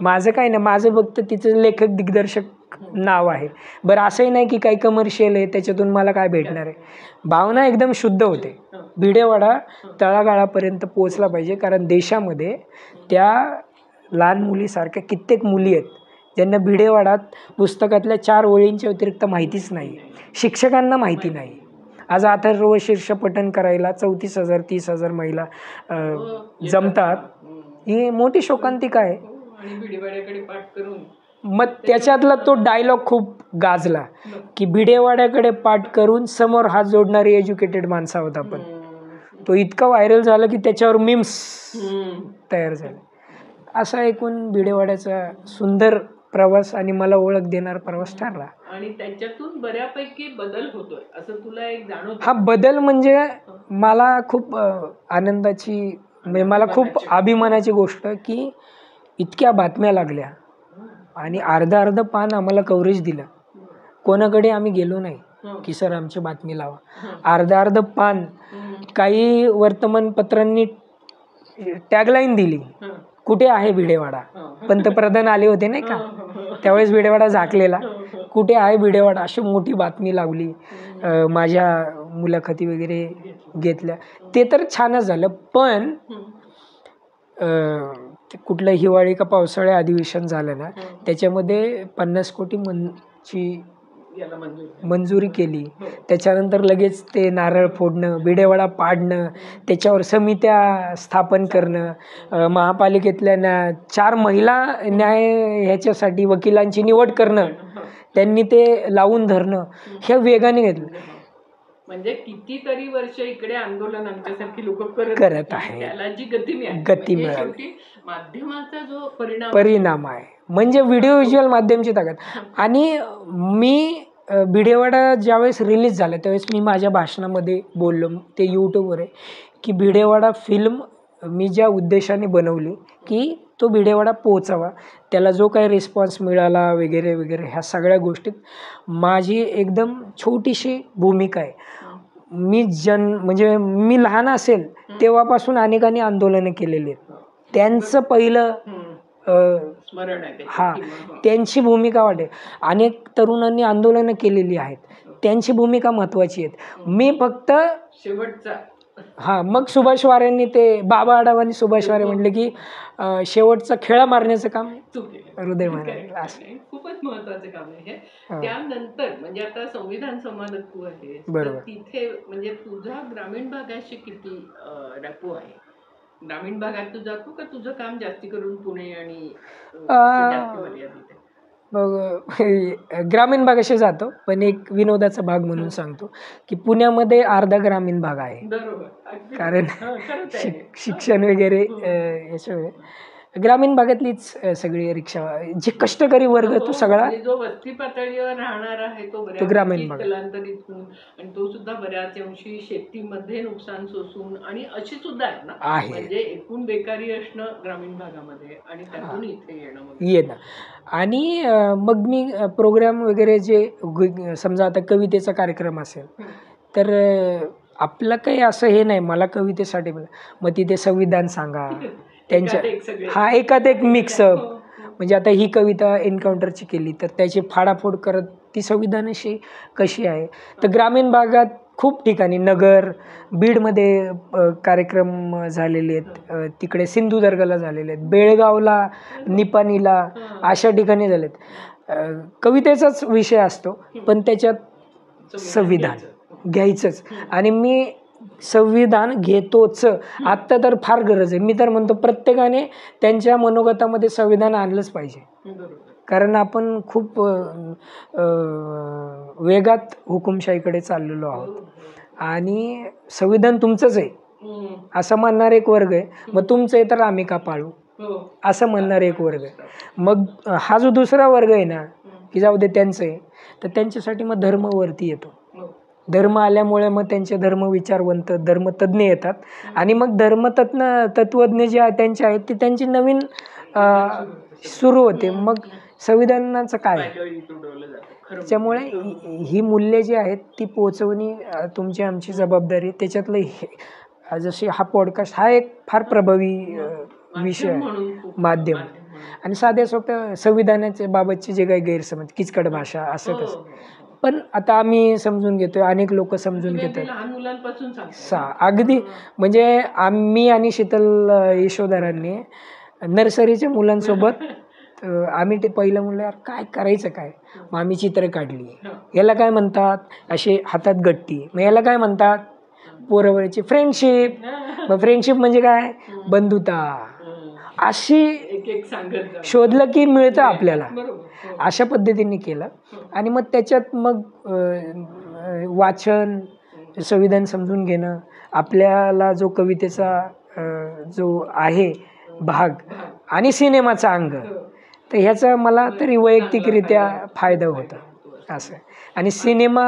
माझं काही नाही. माझं फक्त तिचं लेखक दिग्दर्शक नाव आहे. बरं असंही नाही की काही कमर्शियल आहे त्याच्यातून मला काय भेटणार आहे. भावना एकदम शुद्ध होते. भिडेवाडा तळागाळापर्यंत पोचला पाहिजे, कारण देशामध्ये त्या लहान मुलीसारख्या कित्येक मुली आहेत ज्यांना भिडेवाडात पुस्तकातल्या 4 ओळींच्या व्यतिरिक्त माहितीच नाही, शिक्षकांना माहिती नाही. आज अथर्व शीर्ष पठण करायला 34,000 30,000 महिला जमतात, ही मोठी शोकांतिका आहे. मग त्याच्यातला तो डायलॉग खूप गाजला की भिडेवाड्याकडे पाठ करून समोर हात जोडणारी एज्युकेटेड माणसं आहोत आपण. तो इतका व्हायरल झाला की त्याच्यावर मीम्स तयार झाले. असा एकूण भिडेवाड्याचा सुंदर प्रवास आणि मला ओळख देणारा प्रवास ठरला. आणि त्याच्यातून बऱ्यापैकी बदल होतोय असं तुला एक जाणवतं? हा बदल म्हणजे मला खूप आनंदाची म्हणजे मला खूप अभिमानाची गोष्ट की इतक्या बातम्या लागल्या आणि अर्ध अर्ध पान आम्हाला कव्हरेज दिलं. कोणाकडे आम्ही गेलो नाही की सर आमची बातमी लावा. अर्ध अर्ध पान काही वर्तमानपत्रांनी टॅगलाईन दिली, कुठे आहे भिडेवाडा. पंतप्रधान आले होते नाही का, त्यावेळेस भिडेवाडा झाकलेला, कुठे आहे भिडेवाडा, अशी मोठी बातमी लावली. माझ्या मुलाखती वगैरे घेतल्या, ते तर छानच झालं. पण कुठलं हिवाळी का पावसाळी अधिवेशन झालं ना, त्याच्यामध्ये 50 कोटी ची मंजुरी केली. त्याच्यानंतर लगेच ते नारळ फोडणं, भिडेवाडा पाडणं, त्याच्यावर समित्या स्थापन करणं, महापालिकेतल्या 4 महिला न्याय ह्याच्यासाठी वकिलांची निवड करणं, त्यांनी ते लावून धरणं, हे वेगाने घेतलं. म्हणजे कितीतरी वर्ष इकडे आंदोलन आमच्यासारखी लोक करत आहे, त्याला जी गती मिळाली, माध्यमाचा जो परिणाम आहे. म्हणजे व्हिडिओ व्हिज्युअल माध्यमची ताकद. आणि मी भिडेवाडा ज्यावेळेस रिलीज झाला त्यावेळेस मी माझ्या भाषणामध्ये बोललो, ते यूट्यूबवर आहे, की भिडेवाडा फिल्म मी ज्या उद्देशाने बनवली की तो भिडेवाडा पोचावा, त्याला जो काही रिस्पॉन्स मिळाला वगैरे वगैरे, ह्या सगळ्या गोष्टीत माझी एकदम छोटीशी भूमिका आहे. म्हणजे मी लहान असेल तेव्हापासून अनेकांनी आंदोलनं केलेली आहेत. त्यांचं पहिलं स्मरण आहे, हा, त्यांची भूमिका वाटेल. अनेक तरुणांनी आंदोलनं केलेली आहेत, त्यांची भूमिका महत्त्वाची आहेत. मी फक्त शेवटचा मग सुभाष वारेंनी ते बाबा आढावांनी सुभाष वारे म्हटले की शेवटचा खेळा मारण्याचं काम हृदय मारायचं, असं खूपच महत्वाचं काम आहे हे. त्यानंतर म्हणजे आता संविधान संवादक तू आहे, तिथे म्हणजे तुझा ग्रामीण भागाशी किती रॅपो आहे? ग्रामीण भागात तू जातो का तुझं काम जास्ती करून पुणे आणि ग्रामीण भागाशी जातो, पण एक विनोदाचा भाग म्हणून सांगतो की पुण्यामध्ये अर्धा ग्रामीण भाग आहे. कारण शिक्षण वगैरे याच्यामुळे ग्रामीण भागातलीच सगळी रिक्षा, जे कष्टकरी वर्ग तो सगळा जो वस्ती पातळीवर राहणार आहे तो ग्रामीण भाग स्थलांतरित होऊन, आणि तो सुद्धा बऱ्याच अंशी शेतीमध्ये नुकसान सोसून आणि अशी सुद्धा आहे ना, म्हणजे एकूण बेकारी असणं ग्रामीण भागामध्ये आणि त्यातून इथे येणं. आणि मग मी प्रोग्राम वगैरे जे समजा आता कवितेचा कार्यक्रम असेल तर आपलं काही असं हे नाही, मला कवितेसाठी मग तिथे संविधान सांगा त्यांच्या एकात एक मिक्सअप. म्हणजे आता ही कविता एन्काउंटरची केली तर त्याची फाडाफोड करत ती संविधानाशी कशी आहे. तर ग्रामीण भागात खूप ठिकाणी, नगर, बीडमध्ये कार्यक्रम झालेले आहेत, तिकडे सिंधुदुर्गला झालेले आहेत, बेळगावला, निपाणीला, अशा ठिकाणी झालेत. कवितेचाच विषय असतो, पण त्याच्यात संविधान घ्यायचंच. आणि मी संविधान घेतोच. आत्ता तर फार गरज आहे. मी तर म्हणतो प्रत्येकाने त्यांच्या मनोगतामध्ये संविधान आणलंच पाहिजे, कारण आपण खूप वेगात हुकुमशाहीकडे चाललेलो आहोत. आणि संविधान तुमचंच आहे असं म्हणणार एक वर्ग आहे, मग तुमचं आहे तर आम्ही का पाळू असं म्हणणार एक वर्ग आहे. मग हा जो दुसरा वर्ग आहे ना की जाऊ दे त्यांचं आहे, तर त्यांच्यासाठी मग धर्म वरती येतो. धर्म आल्यामुळे मग त्यांचे धर्मविचारवंत, धर्मतज्ञ येतात. आणि मग तत्वज्ञ जे त्यांचे आहेत ते त्यांची नवीन सुरू होते. मग संविधानाचं काय, त्याच्यामुळे ही मूल्ये जी आहेत ती पोहोचवणी तुमची आमची जबाबदारी. त्याच्यातलं जशी हा पॉडकास्ट हा एक फार प्रभावी विषय आहे, माध्यम. आणि साध्या सोप्या संविधानाच्या बाबतचे जे काही गैरसमज, किचकट भाषा, असं तसं, पण आता आम्ही समजून घेतोय, अनेक लोक समजून घेतात. अगदी म्हणजे आम्ही आणि शीतल यशोधरांनी नर्सरीच्या मुलांसोबत आम्ही ते पहिलं म्हणलं यार काय करायचं काय, मग आम्ही चित्र काढली. याला काय म्हणतात, असे हातात गट्टी, मग याला काय म्हणतात, पोरवळची फ्रेंडशिप. मग फ्रेंडशिप म्हणजे काय, बंधुता. अशी शोधलं की मिळतं आपल्याला, अशा पद्धतीने केलं. आणि मग त्याच्यात मग वाचन, संविधान समजून घेणं, आपल्याला जो कवितेचा जो आहे भाग आणि सिनेमाचा अंग, तर ह्याचा मला तरी वैयक्तिकरित्या फायदा होता असं. आणि सिनेमा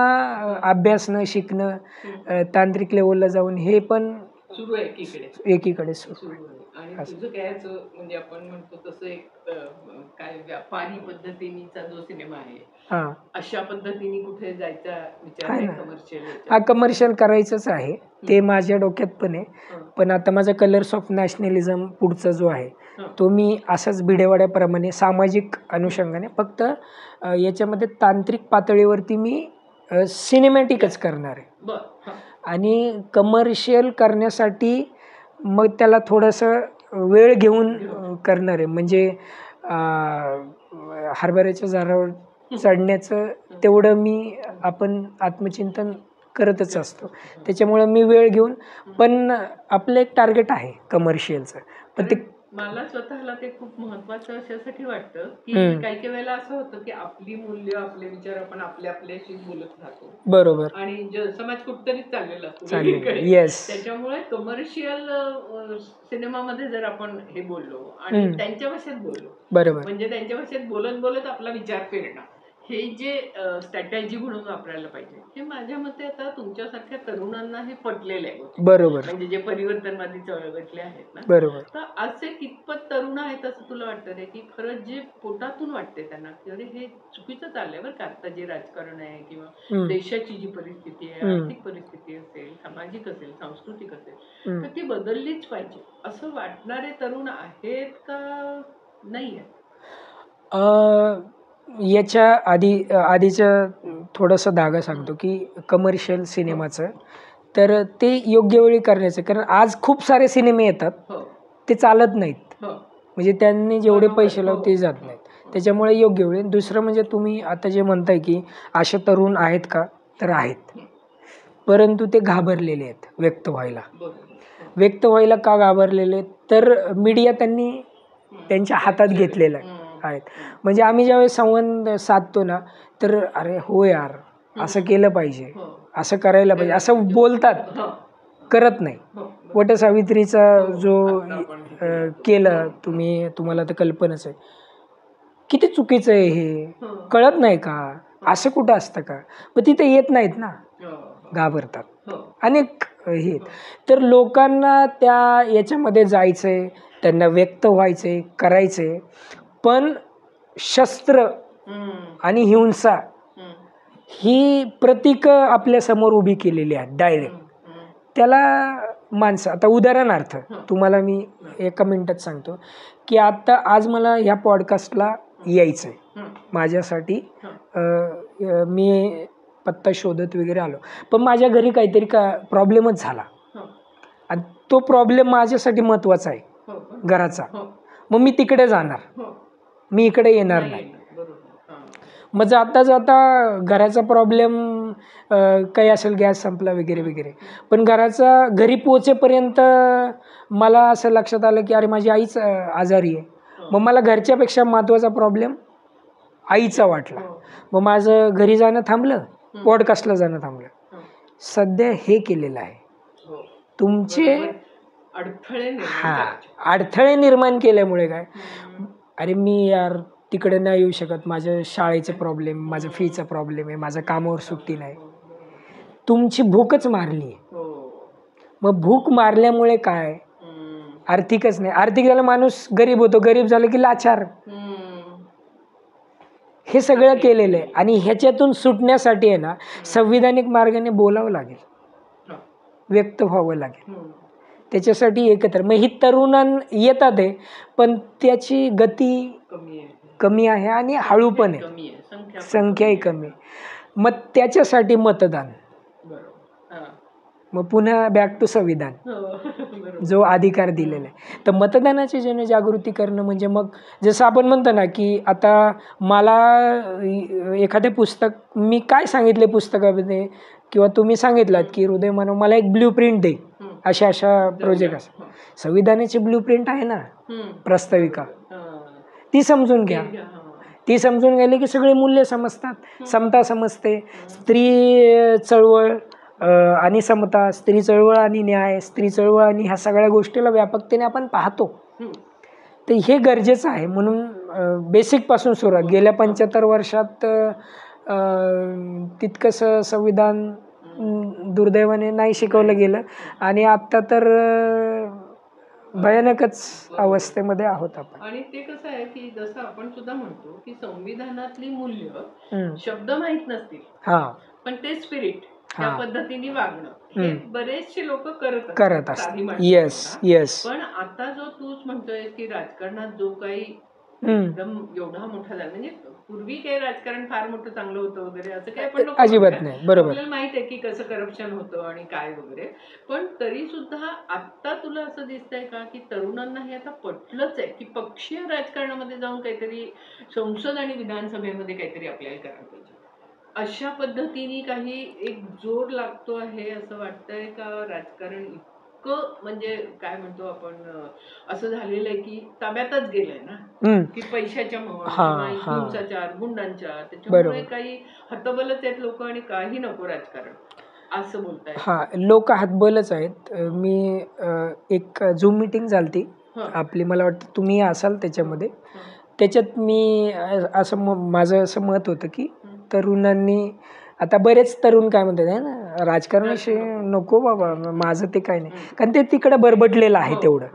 अभ्यासणं शिकणं तांत्रिक लेवलला जाऊन हे पण सुरू आहे एकीकडे एकीकडे सुरू सुरू आहे. आणि तुझं काय असं म्हणजे आपण म्हणतो तसं एक काय व्यापारी पद्धतीचा जो सिनेमा आहे हां अशा पद्धतीने कुठे जायचा विचार आहे आहे ना. कमर्शियल हा कमर्शियल करायचंच आहे ते माझ्या डोक्यात पण आहे. पण आता माझा कलर्स ऑफ नॅशनलिझम पुढचा जो आहे तो मी असंच भिडेवाड्याप्रमाणे सामाजिक अनुषंगाने फक्त याच्यामध्ये तांत्रिक पातळीवरती मी सिनेमॅटिकच करणार आहे. बर आणि कमर्शियल करण्यासाठी मग त्याला थोडंसं वेळ घेऊन करणार आहे. म्हणजे हरभऱ्याच्या झाडावर चढण्याचं तेवढं आपण आत्मचिंतन करतच असतो. त्याच्यामुळं मी वेळ घेऊन पण आपलं एक टार्गेट आहे कमर्शियलचं. पण ते मला स्वतःला ते खूप महत्वाचं अशासाठी वाटतं की काही काही वेळेला असं होतं की आपली मूल्य आपले विचार आपण आपल्याशी बोलत राहतो. बरोबर. आणि समाज कुठतरी चाललेला असतो चालेल. वेगळीकडे. येस. त्याच्यामुळे कमर्शियल सिनेमामध्ये जर आपण हे बोललो आणि त्यांच्या भाषेत बोललो बरोबर. म्हणजे त्यांच्या भाषेत बोलत बोलत आपला विचार फेरणं हे जे स्ट्रॅटेजी म्हणून वापरायला पाहिजे हे माझ्या मते आता तुमच्यासारख्या तरुणांना हे पटलेलं आहे. बरोबर. म्हणजे जे परिवर्तनवादी चळवळीतले आहेत ना. बरोबर. तर असे कितपत तरुण आहेत असं तुला वाटतं रे की खरंच जे पोटातून वाटते त्यांना की अरे हे चुकीचं चाललंय बरं का आता जे राजकारण आहे किंवा देशाची जी परिस्थिती आहे आर्थिक परिस्थिती असेल सामाजिक असेल सांस्कृतिक असेल तर ती बदललीच पाहिजे असं वाटणारे तरुण आहेत का नाही आहे? याच्या आधीचं थोडंसं धागा सांगतो की कमर्शियल सिनेमाचं तर ते योग्य वेळी करण्याचं. कारण आज खूप सारे सिनेमे येतात ते चालत नाहीत. म्हणजे त्यांनी जेवढे पैसे लावले ते जात नाहीत. त्याच्यामुळे योग्य वेळी. दुसरं म्हणजे तुम्ही आता जे म्हणताय की असे तरुण आहेत का तर आहेत. परंतु ते घाबरलेले आहेत व्यक्त व्हायला. व्यक्त व्हायला का घाबरलेले तर मीडिया त्यांनी त्यांच्या हातात घेतलेलं आहेत. म्हणजे आम्ही ज्यावेळेस संवाद साधतो ना तर अरे हो यार असं केलं पाहिजे असं करायला पाहिजे असं बोलतात करत नाही. वटसावित्रीचा जो केलं तुम्हाला तर कल्पनाच आहे किती चुकीचं आहे हे कळत नाही का असं कुठं असतं का. पण तिथे येत नाहीत ना घाबरतात अनेक हे. तर लोकांना त्या याच्यामध्ये जायचंय त्यांना व्यक्त व्हायचंय करायचंय पण शस्त्र आणि हिंसा ही प्रतीकं आपल्यासमोर उभी केलेली आहेत डायरेक्ट. त्याला माणसं आता उदाहरणार्थ तुम्हाला मी एका मिनिटात सांगतो की आज मला ह्या पॉडकास्टला यायचं आहे माझ्यासाठी. मी पत्ता शोधत वगैरे आलो पण माझ्या घरी काहीतरी प्रॉब्लेमच झाला आणि तो प्रॉब्लेम माझ्यासाठी महत्त्वाचा आहे घराचा. मग मी तिकडे जाणार मी इकडे येणार नाही. मग जाता घराचा प्रॉब्लेम काही असेल गॅस संपला वगैरे वगैरे पण घरी पोहोचेपर्यंत मला असं लक्षात आलं की अरे माझी आईच आजारी आहे. मग मला घरच्यापेक्षा महत्त्वाचा प्रॉब्लेम आईचा वाटला. मग माझं घरी जाणं थांबलं पॉडकास्टला जाणं थांबलं. सध्या हे केलेलं आहे तुमचे अडथळे निर्माण केल्यामुळे काय अरे मी यार तिकडे नाही येऊ शकत माझ्या शाळेचे प्रॉब्लेम माझं फीचा प्रॉब्लेम आहे माझं कामावर सुट्टी नाही. तुमची भूकच मारली आहे. मग भूक मारल्यामुळे काय आर्थिकच नाही. आर्थिक झाला माणूस गरीब होतो गरीब झालं की लाचार. हे सगळं केलेलं आहे आणि ह्याच्यातून सुटण्यासाठी आहे ना संविधानिक मार्गाने बोलावं लागेल व्यक्त व्हावं लागेल. त्याच्यासाठी एकत्र मग ही तरुण येतात आहे पण त्याची गती कमी आहे आणि हळू पण आहे संख्याही कमी. मग त्याच्यासाठी मतदान मग पुन्हा बॅक टू संविधान जो अधिकार दिलेला आहे. तर मतदानाची जनजागृती करणं म्हणजे मग जसं आपण म्हणतो ना की आता मला एखादे पुस्तक मी काय सांगितले पुस्तकामध्ये किंवा तुम्ही सांगितलात की हृदय मानव मला एक ब्ल्यू प्रिंट दे अशा प्रोजेक्ट असं. संविधानाची ब्ल्यू प्रिंट आहे ना प्रस्ताविका ती समजून घ्या. ती समजून गेली की सगळे मूल्य समजतात. समता समजते. स्त्री चळवळ आणि समता स्त्री चळवळ आणि न्याय स्त्री चळवळ आणि ह्या सगळ्या गोष्टीला व्यापकतेने आपण पाहतो. तर हे गरजेचं आहे. म्हणून बेसिकपासून सुरुवात. गेल्या 75 वर्षात तितकंसं संविधान दुर्दैवाने नाही शिकवलं गेलं आणि आत्ता तर भयानकच अवस्थेमध्ये आहोत आपण. आणि ते कसं आहे की जसं आपण सुद्धा म्हणतो की संविधानातली मूल्य हम्म. शब्द माहित नसतील हां पण ते स्पिरिट त्या हां पद्धतीने वागणं हे बरेचसे लोक करत करत असतात, साधी असतात. माणसं येस सुद्धा. येस. पण आता जो तूच म्हणतोय की राजकारणात जो काही हम्म. एकदम एवढा मोठा झाला म्हणजे पूर्वी काही राजकारण फार मोठं चांगलं होतं वगैरे असं काही आपण नको अजिबात म्हणूया. नाही. बरोबर. आपल्याला माहित आहे की कसं करप्शन होतं आणि काय वगैरे. पण तरी सुद्धा आता तुला असं दिसतंय का की तरुणांना हे आता पटलंच आहे की पक्षीय राजकारणामध्ये जाऊन काहीतरी संसद आणि विधानसभेमध्ये काहीतरी आपल्याला करायला पाहिजे, अशा पद्धतीने काही एक जोर लागतो आहे असं वाटतंय का? राजकारण इतकं म्हणजे काय म्हणतो आपण असं झालेलं आहे की ताब्यातच गेलंय ना की पैशाच्या मोहात किंवा हिंसाचार गुंडांच्या त्याच्यामुळे काही हतबलच आहेत लोक आणि काही नको राजकारण असं बोलताय. हां, लोक हातबलच आहेत. मी एक झूम मीटिंग झालती आपली, मला वाटतं तुम्ही असाल त्याच्यामध्ये. त्याच्यात मी माझं असं मत होतं की तरुणांनी, आता बरेच तरुण काय म्हणतात आहे ना, राजकारणाशी नको बाबा, माझं ते काय नाही, कारण ते तिकडे बरबटलेलं आहे तेवढं.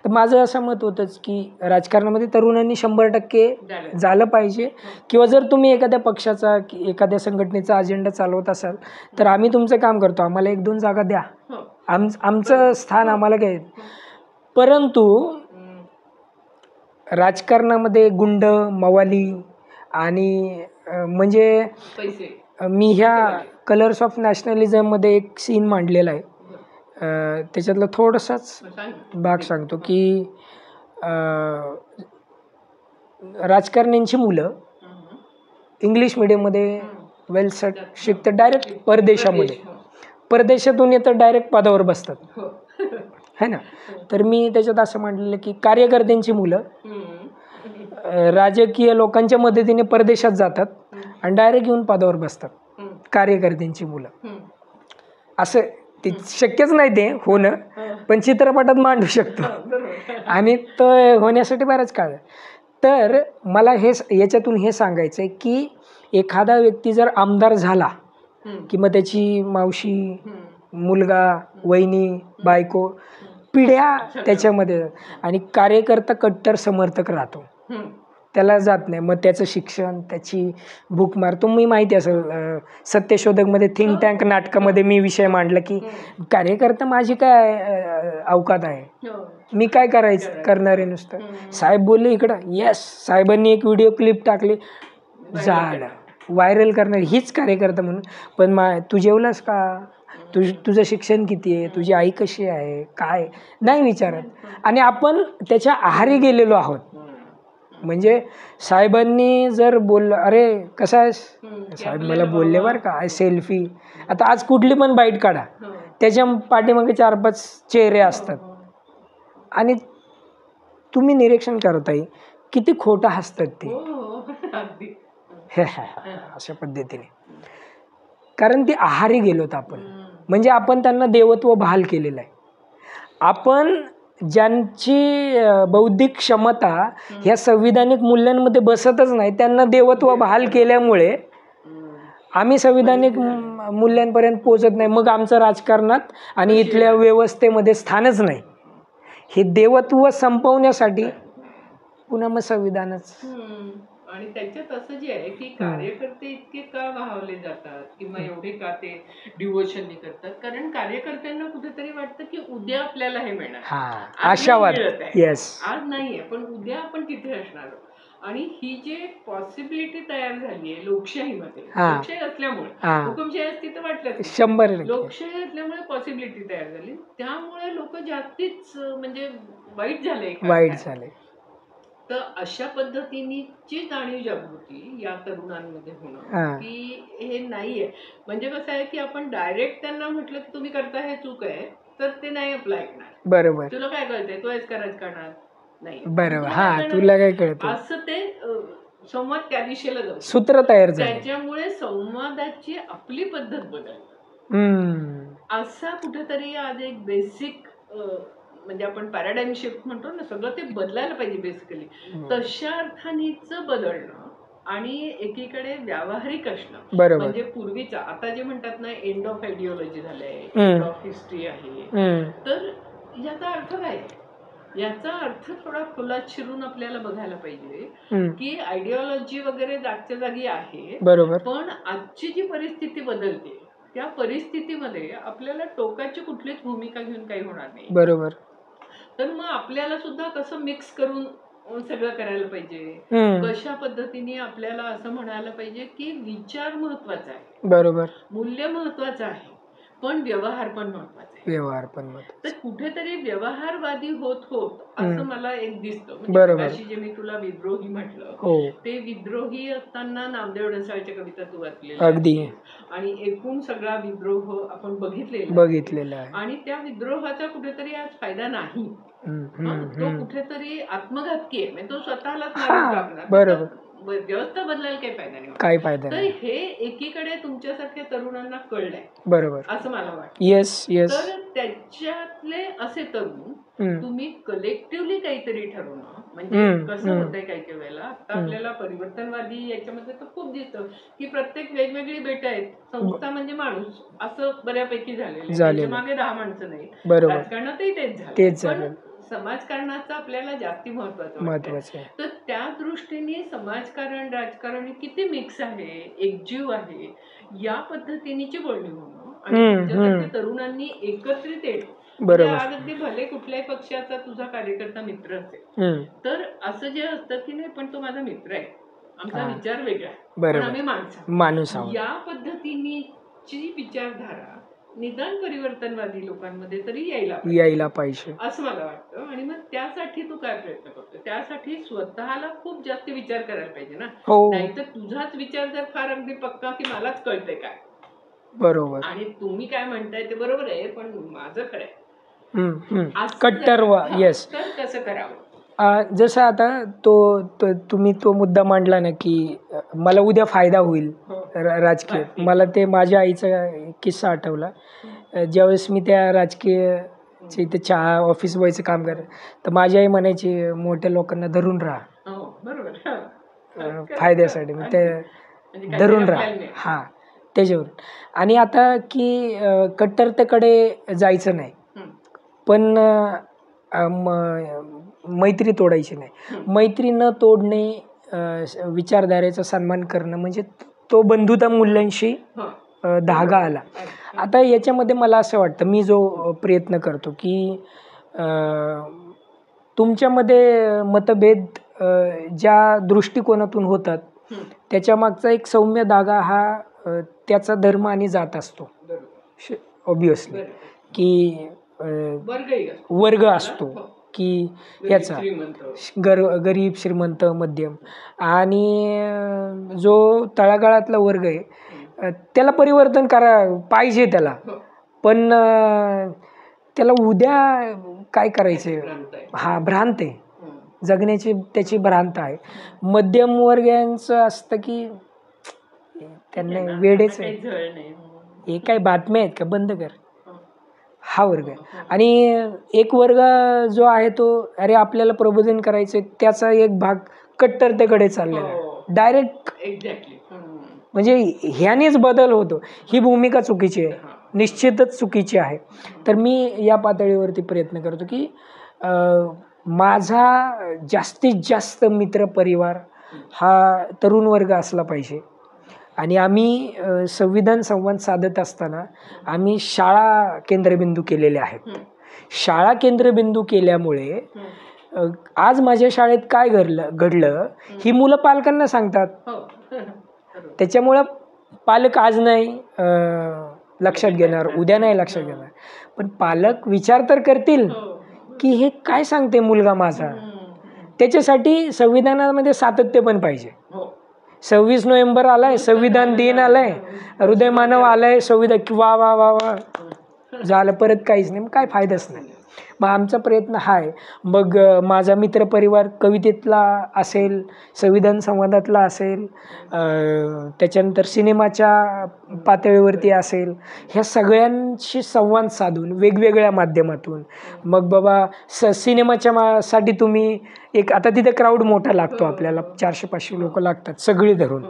तर माझं असं मत होतंच की राजकारणामध्ये तरुणांनी 100% झालं पाहिजे. किंवा जर तुम्ही एखाद्या पक्षाचा एखाद्या संघटनेचा अजेंडा चालवत असाल तर आम्ही तुमचं काम करतो, आम्हाला 1-2 जागा द्या, आमचं स्थान आम्हाला काय. परंतु राजकारणामध्ये गुंड मवाली आणि म्हणजे मी ह्या कलर्स ऑफ नॅशनलिझममध्ये एक सीन मांडलेला आहे. त्याच्यातलं थोडंसाच भाग सांगतो की राजकारण्यांची मुलं इंग्लिश मिडियममध्ये वेल सेट शिकतात, डायरेक्ट परदेशातून येतं, डायरेक्ट पदावर बसतात है ना. तर मी त्याच्यात असं मांडलेलं की कार्यकर्त्यांची मुलं राजकीय लोकांच्या मदतीने परदेशात जातात आणि डायरेक्ट येऊन पदावर बसतात, कार्यकर्त्यांची मुलं. असं ते शक्यच नाही ते होणं, पण चित्रपटात मांडू शकतो आणि तो होण्यासाठी बराच काळ. तर मला याच्यातून हे सांगायचं आहे की एखादा व्यक्ती जर आमदार झाला की मग त्याची मावशी, मुलगा, वहिनी, बायको, पिढ्या त्याच्यामध्ये, आणि कार्यकर्ता कट्टर समर्थक राहतो, त्याला जात नाही. मग त्याचं शिक्षण, त्याची भूकमार, तुम्ही माहिती असेल सत्यशोधकमध्ये थिंक टँक नाटकामध्ये मी विषय मांडला की कार्यकर्ता माझी काय अवकात आहे, मी काय करणार आहे नुसतं. साहेब बोलले इकडं, येस, साहेबांनी एक व्हिडिओ क्लिप टाकली, झालं व्हायरल करणार, हीच कार्यकर्ता म्हणून. पण तू जेवलास का, तुझं शिक्षण किती आहे, तुझी आई कशी आहे, काय नाही विचारत. आणि आपण त्याच्या आहारी गेलेलो आहोत. म्हणजे साहेबांनी जर बोललं, अरे कसा आहेस साहेब, मला बोलले बरं का, सेल्फी. आता आज कुठली पण बाईट काढा, त्याच्या पाठीमागे 4-5 चेहरे असतात आणि तुम्ही निरीक्षण करताय किती खोटं हसतात ते अशा पद्धतीने, कारण ती आहारी गेलोत आपण. म्हणजे आपण त्यांना देवत्व बहाल केलेलं आहे. आपण ज्यांची बौद्धिक क्षमता ह्या संविधानिक मूल्यांमध्ये बसतच नाही, त्यांना देवत्व बहाल केल्यामुळे आम्ही संविधानिक मूल्यांपर्यंत पोहोचत नाही. मग आमचं राजकारणात आणि इथल्या व्यवस्थेमध्ये स्थानच नाही. हे देवत्व संपवण्यासाठी पुन्हा मग संविधानच. आणि त्याच्यात असं जे आहे की कार्यकर्ते इतके का वाहवले जातात किंवा एवढे का ते डिव्होशन करतात, कारण कार्यकर्त्यांना कुठेतरी वाटतं की उद्या आपल्याला हे मिळणार, आशावाद. आज नाहीये पण उद्या आपण तिथे असणार. आणि ही जी पॉसिबिलिटी तयार झाली आहे लोकशाहीमध्ये, लोकशाही असल्यामुळे, हुकुमशाही असती तर वाटलं 100%, लोकशाही असल्यामुळे पॉसिबिलिटी तयार झाली, त्यामुळे लोक जास्तीच म्हणजे वाईट झाले. तर अशा पद्धतीची जाणीव जागृती या तरुणांमध्ये होणं की हे नाहीये. म्हणजे कसं आहे की आपण डायरेक्ट त्यांना म्हटलं की तुम्ही करता हे चूक आहे तर ते नाही आपलं ऐकणार. बरोबर. तुला काय कळतंय, तू आहेस का राजकारणात, नाही बरोबर, तुला काय कळतं, असं ते संवाद त्या दिशेला जातो, सूत्र तयार झालं. त्याच्यामुळे संवादाची आपली पद्धत बदलते. असा कुठेतरी आज एक बेसिक म्हणजे आपण पॅराडाईम शिफ्ट म्हणतो ना, सगळं ते बदलायला पाहिजे बेसिकली. तशा अर्थानेच बदलणं आणि एकीकडे व्यावहारिक असणं. बरोबर. म्हणजे पूर्वीचा आता जे म्हणतात ना, एंड ऑफ आयडिओलॉजी झालंय, एंड ऑफ हिस्ट्री आहे. तर याचा अर्थ काय? याचा अर्थ थोडा खोलात शिरून आपल्याला बघायला पाहिजे की आयडिओलॉजी वगैरे जागच्या जागी आहे, बरोबर. पण आजची जी परिस्थिती बदलते त्या परिस्थितीमध्ये आपल्याला टोकाची कुठलीच भूमिका घेऊन काही होणार नाही. बरोबर. तर मग आपल्याला सुद्धा कसं मिक्स करून सगळं करायला पाहिजे, कशा पद्धतीने आपल्याला असं म्हणायला पाहिजे की विचार महत्वाचा आहे, बरोबर, मूल्य महत्वाचं आहे, पण व्यवहार पण महत्वाचा आहे. व्यवहार पण तर कुठेतरी व्यवहारवादी होत होत असं मला एक दिसतं. बरोबर. म्हणजे जे मी तुला विद्रोही म्हटलं, ते विद्रोही असताना नामदेव ढसाळच्या कविता तू वाचलेल्या अगदी, आणि एकूण सगळा विद्रोह आपण बघितलेला आहे. आणि त्या विद्रोहाचा कुठेतरी आज फायदा नाही. तो कुठेतरी आत्मघातकी आहे, म्हणजे तो स्वतःलाच मारून टाकणार. बरोबर. व्यवस्था बदलायला काही फायदा नाही. काही फायदा तर नाही. हे एकीकडे तुमच्यासारख्या तरुणांना कळलंय, बरोबर, असं मला वाटतं. Yes yes. तर त्याच्यातले असे तरुण तुम्ही कलेक्टिव्हली काहीतरी ठरवणं, म्हणजे कसं होतंय काही काही वेळेला आता आपल्याला परिवर्तनवादी याच्यामध्ये तर खूप दिसतं की प्रत्येक वेगवेगळी बेट आहेत, संस्था म्हणजे माणूस असं बऱ्यापैकी झालेलं, त्याच्या मागे 10 माणसं नाही. राजकारणातही तेच झालं. समाजकारणाचं आपल्याला जास्ती महत्वाचं. तर त्या दृष्टीने समाजकारण राजकारण किती मिक्स आहे, एकजीव आहे, या पद्धतीनेची बोलणी होणं आणि तुमच्यासारख्या तरुणांनी एकत्रित येणं. आज अगदी भले कुठल्याही पक्षाचा तुझा कार्यकर्ता मित्र असेल, तर असं जे असतं की नाही पण तो माझा मित्र आहे, आमचा विचार वेगळा आहे, पण आम्ही माणूस आहोत, या पद्धतीची विचारधारा निदान परिवर्तनवादी लोकांमध्ये तरी यायला पाहिजे असं मला वाटतं. आणि मग त्यासाठी तू काय प्रयत्न करतो? त्यासाठी स्वतःला खूप जास्त विचार करायला पाहिजे ना, नाहीतर तुझाच विचार जर फार अगदी पक्का की मलाच कळतंय काय, बरोबर, आणि तुम्ही काय म्हणताय ते बरोबर आहे पण माझं खरंय, कट्टर. येस. तर कसं करावं? जसं आता तुम्ही तो मुद्दा मांडला ना की मला उद्या फायदा होईल राजकीय. मला ते माझ्या आईचा किस्सा आठवला. ज्यावेळेस मी त्या राजकीय इथे चहा ऑफिस बॉयचं काम करायचं, तर माझी आई म्हणायची मोठ्या लोकांना धरून राहा फायद्यासाठी, मग ते धरून राहा त्याच्यावर. आणि आता की कट्टरतेकडे जायचं नाही, पण मैत्री तोडायची नाही. मैत्री न तोडणे, विचारधारेचा सन्मान करणं, म्हणजे तो बंधुता मूल्यांशी धागा आला. आता याच्यामध्ये मला असं वाटतं, मी जो प्रयत्न करतो की तुमच्यामध्ये मतभेद ज्या दृष्टिकोनातून होतात त्याच्या मागचा एक सौम्य धागा हा त्याचा धर्म आणि जात असतो. ऑब्विसली की वर्ग असतो की याचा गरीब श्रीमंत मध्यम, आणि जो तळागाळातला वर्ग आहे त्याला परिवर्तन पाहिजे त्याला, पण त्याला उद्या काय करायचंय भ्रांत आहे, जगण्याची त्याची भ्रांत आहे. मध्यमवर्गीयांचं असतं की त्यांना वेडेच आहे, हे काय बातम्या आहेत का, बंद कर, हा वर्ग आहे. आणि एक वर्ग जो आहे तो अरे आपल्याला प्रबोधन करायचंय, त्याचा एक भाग कट्टरतेकडे चाललेला आहे डायरेक्ट. म्हणजे ह्यानेच बदल होतो. ही भूमिका चुकीची आहे, निश्चितच चुकीची आहे. तर मी या पातळीवरती प्रयत्न करतो की माझा जास्तीत जास्त मित्र परिवार हा तरुण वर्ग असला पाहिजे. आणि आम्ही संविधान संवाद साधत असताना आम्ही शाळा केंद्रबिंदू केलेले आहेत. शाळा केंद्रबिंदू केल्यामुळे आज माझ्या शाळेत काय घडलं ही मुलं पालकांना सांगतात. त्याच्यामुळं पालक आज नाही लक्षात घेणार, उद्या नाही लक्षात घेणार, पण पालक विचार तर करतील की हे काय सांगते मुलगा माझा. त्याच्यासाठी संविधानामध्ये सातत्य पण पाहिजे. 26 नोव्हेंबर आलाय, संविधान दिन आलाय, हृदय मानव आलाय, संविधान वा वा वा वा झालं, परत काहीच नाही, काय फायदाच नाही. मग आमचा प्रयत्न हा आहे. मग माझा मित्रपरिवार कवितेतला असेल, संविधान संवादातला असेल, त्याच्यानंतर सिनेमाच्या पातळीवरती असेल, ह्या सगळ्यांशी संवाद साधून वेगवेगळ्या माध्यमातून मग बाबा सिनेमाच्या साठी तुम्ही एक आता तिथे क्राऊड मोठा लागतो आपल्याला, 400-500 लोक लागतात सगळी धरून.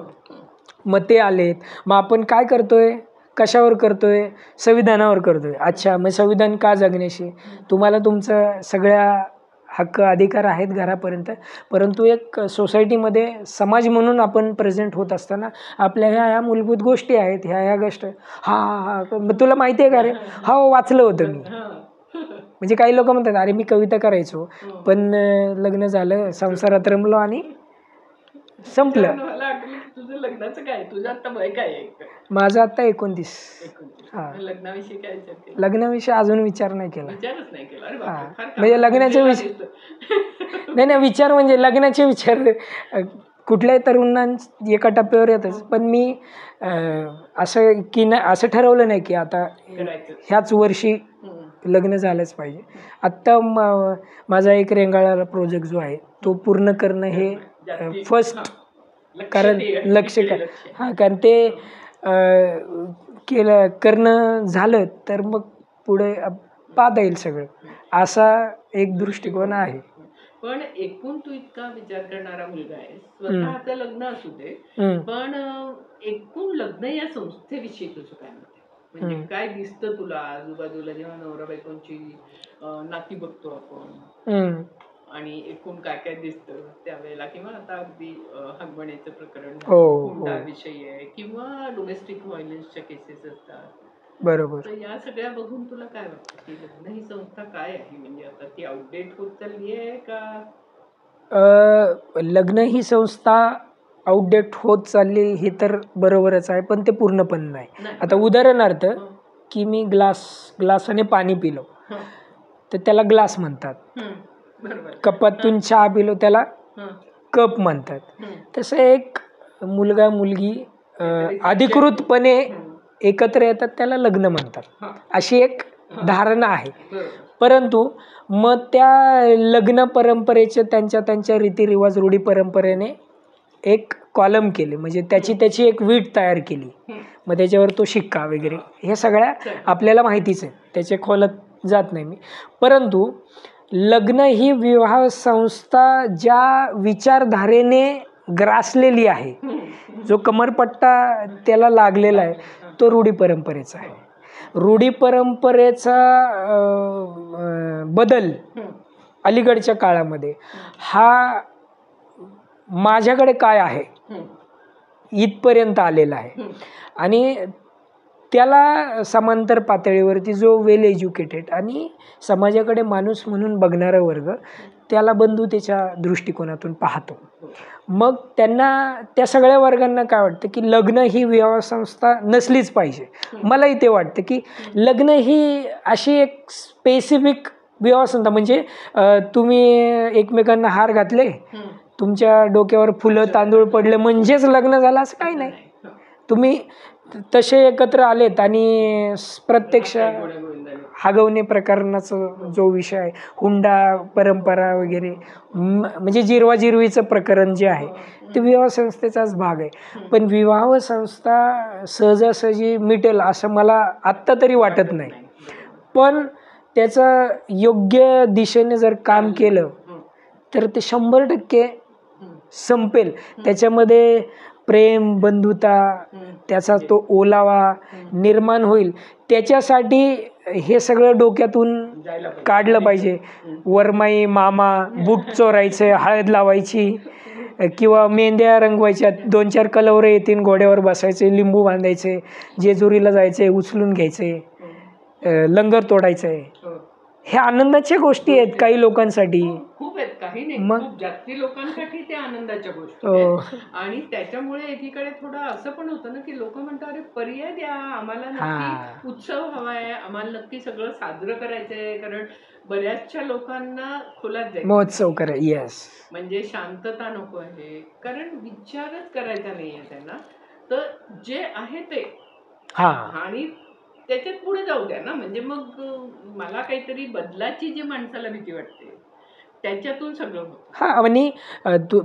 मग ते आलेत, मग आपण काय करतोय, कशावर करतोय, संविधानावर करतोय. अच्छा, मग संविधान का जगण्याशी, तुम्हाला तुमचं सगळ्या हक्क अधिकार आहेत घरापर्यंत, परंतु एक सोसायटीमध्ये समाज म्हणून आपण प्रेझेंट होत असताना आपल्या ह्या मूलभूत गोष्टी आहेत, ह्या गोष्टी. हा मग तुला माहिती आहे का रे, हो वाचलं होतं मी. म्हणजे काही लोक म्हणतात अरे मी कविता करायचो पण लग्न झालं, संसारात रमलो आणि संपलं. मला आठवलं की तुझं लग्नाचं काय, तुझं आता वय काय आहे? माझं आता 29. हा, लग्नाविषयी काय विचार केला? लग्नाविषयी अजून विचार नाही केला. विचारच नाही केला. अरे बापरे, फार म्हणजे लग्नाचे नाही विचार म्हणजे लग्नाचे विचार कुठल्याही तरुणांना एका टप्प्यावर येतच. पण मी असं की नाही, असं ठरवलं नाही की आता ह्याच वर्षी लग्न झालंच पाहिजे. आत्ता माझा एक रेंगाळाला प्रोजेक्ट जो आहे तो पूर्ण करणं हे फर्स्ट, कारण लक्ष कारण ते केलं करणं झालं तर मग पुढे पाहता येईल सगळं, असा एक दृष्टिकोन आहे. पण एकूण तू इतका विचार करणारा मुलगा आहे, स्वतःचं लग्न असू दे, पण एकूण लग्न या संस्थेविषयी तुझं काय म्हणते? म्हणजे काय दिसतं तुला आजूबाजूला जेव्हा नवरा बायकोंची नाती बघतो आपण, आणि एकूण काय काय दिसतं त्यावेळेला, किंवा आता अगदी हगवण्याचं प्रकरण हुंडाविषयी आहे किंवा डोमेस्टिक व्हायलन्सच्या केसेस असतात, बरोबर. तर या सगळ्या बघून तुला काय वाटतं की लग्न ही संस्था काय आहे? म्हणजे आता ती आउटडेट होत चालली आहे का? लग्न ही संस्था आउटडेट होत चालली हे तर बरोबरच आहे, पण ते पूर्ण पण नाही. आता उदाहरणार्थ की मी ग्लासाने पाणी पिलो तर त्याला ग्लास म्हणतात, कपातून चहा पिलो त्याला कप म्हणतात. तसं एक मुलगा मुलगी अधिकृतपणे एकत्र येतात त्याला लग्न म्हणतात, अशी एक धारणा आहे. परंतु मग त्या लग्न परंपरेचे त्यांच्या रीतिरिवाज रूढी परंपरेने एक कॉलम केले, म्हणजे त्याची एक वीट तयार केली, मग त्याच्यावर तो शिक्का वगैरे हे सगळ्या आपल्याला माहितीच आहे, त्याचे खोलात जात नाही मी. परंतु लग्न ही विवाह संस्था ज्या विचारधारेने ग्रासलेली आहे, जो कमरपट्टा त्याला लागलेला आहे तो रूढी परंपरेचा आहे. रूढी परंपरेचा बदल अलीकडच्या काळामध्ये हा माझ्याकडे काय आहे इथपर्यंत आलेला आहे, आणि त्याला समांतर पातळीवरती जो वेल एज्युकेटेड आणि समाजाकडे माणूस म्हणून बघणारा वर्ग त्याला बंधुतेच्या दृष्टिकोनातून पाहतो. मग त्यांना त्या सगळ्या वर्गांना काय वाटतं की लग्न ही विवाह संस्था नसलीच पाहिजे. मलाही ते वाटतं की लग्न ही अशी एक स्पेसिफिक विवाह संस्था, म्हणजे तुम्ही एकमेकांना हार घातले, तुमच्या डोक्यावर फुलं तांदूळ पडले म्हणजेच लग्न झालं असं काही नाही. तुम्ही तसे एकत्र आलेत आणि प्रत्यक्ष हगवणे प्रकरणाचा जो विषय आहे, हुंडा परंपरा वगैरे, म्हणजे जिरवाजिरवीचं प्रकरण जे आहे ते विवाह संस्थेचाच भाग आहे. पण विवाह संस्था सहजासहजी मिटेल असं मला आत्ता तरी वाटत नाही. पण त्याचं योग्य दिशेने जर काम केलं तर ते 100% संपेल. त्याच्यामध्ये प्रेम, बंधुता, त्याचा तो ओलावा निर्माण होईल. त्याच्यासाठी हे सगळं डोक्यातून काढलं पाहिजे. वरमाई मामा, बूट चोरायचे, हळद लावायची किंवा मेहंद्या रंगवायच्या, 2-4 कलवरे येतील, घोड्यावर बसायचे, लिंबू बांधायचे, जेजुरीला जायचे, उचलून घ्यायचे, लंगर तोडायचंय, ह्या आनंदाच्या गोष्टी आहेत काही लोकांसाठी. खूप आहेत, काही नाही, खूप जास्ती लोकांसाठी त्या आनंदाच्या गोष्टी आहेत. आणि त्याच्यामुळे एकीकडे थोडं असं पण होतं ना की लोक म्हणतात अरे पर्याय द्या आम्हाला, नक्की उत्सव हवाय, आम्हाला नक्की सगळं साजरं करायचंय, कारण बऱ्याचशा लोकांना खोलात जायचं, महोत्सव करा, येस, म्हणजे शांतता नको आहे, कारण विचारच करायचा नाहीये त्यांना, तर जे आहे ते. आणि त्याच्यात पुढे जाऊ द्या ना. म्हणजे मग मला काहीतरी बदलाची जी माणसाला भीती वाटते त्याच्यातून सगळं होतं. हां, आणि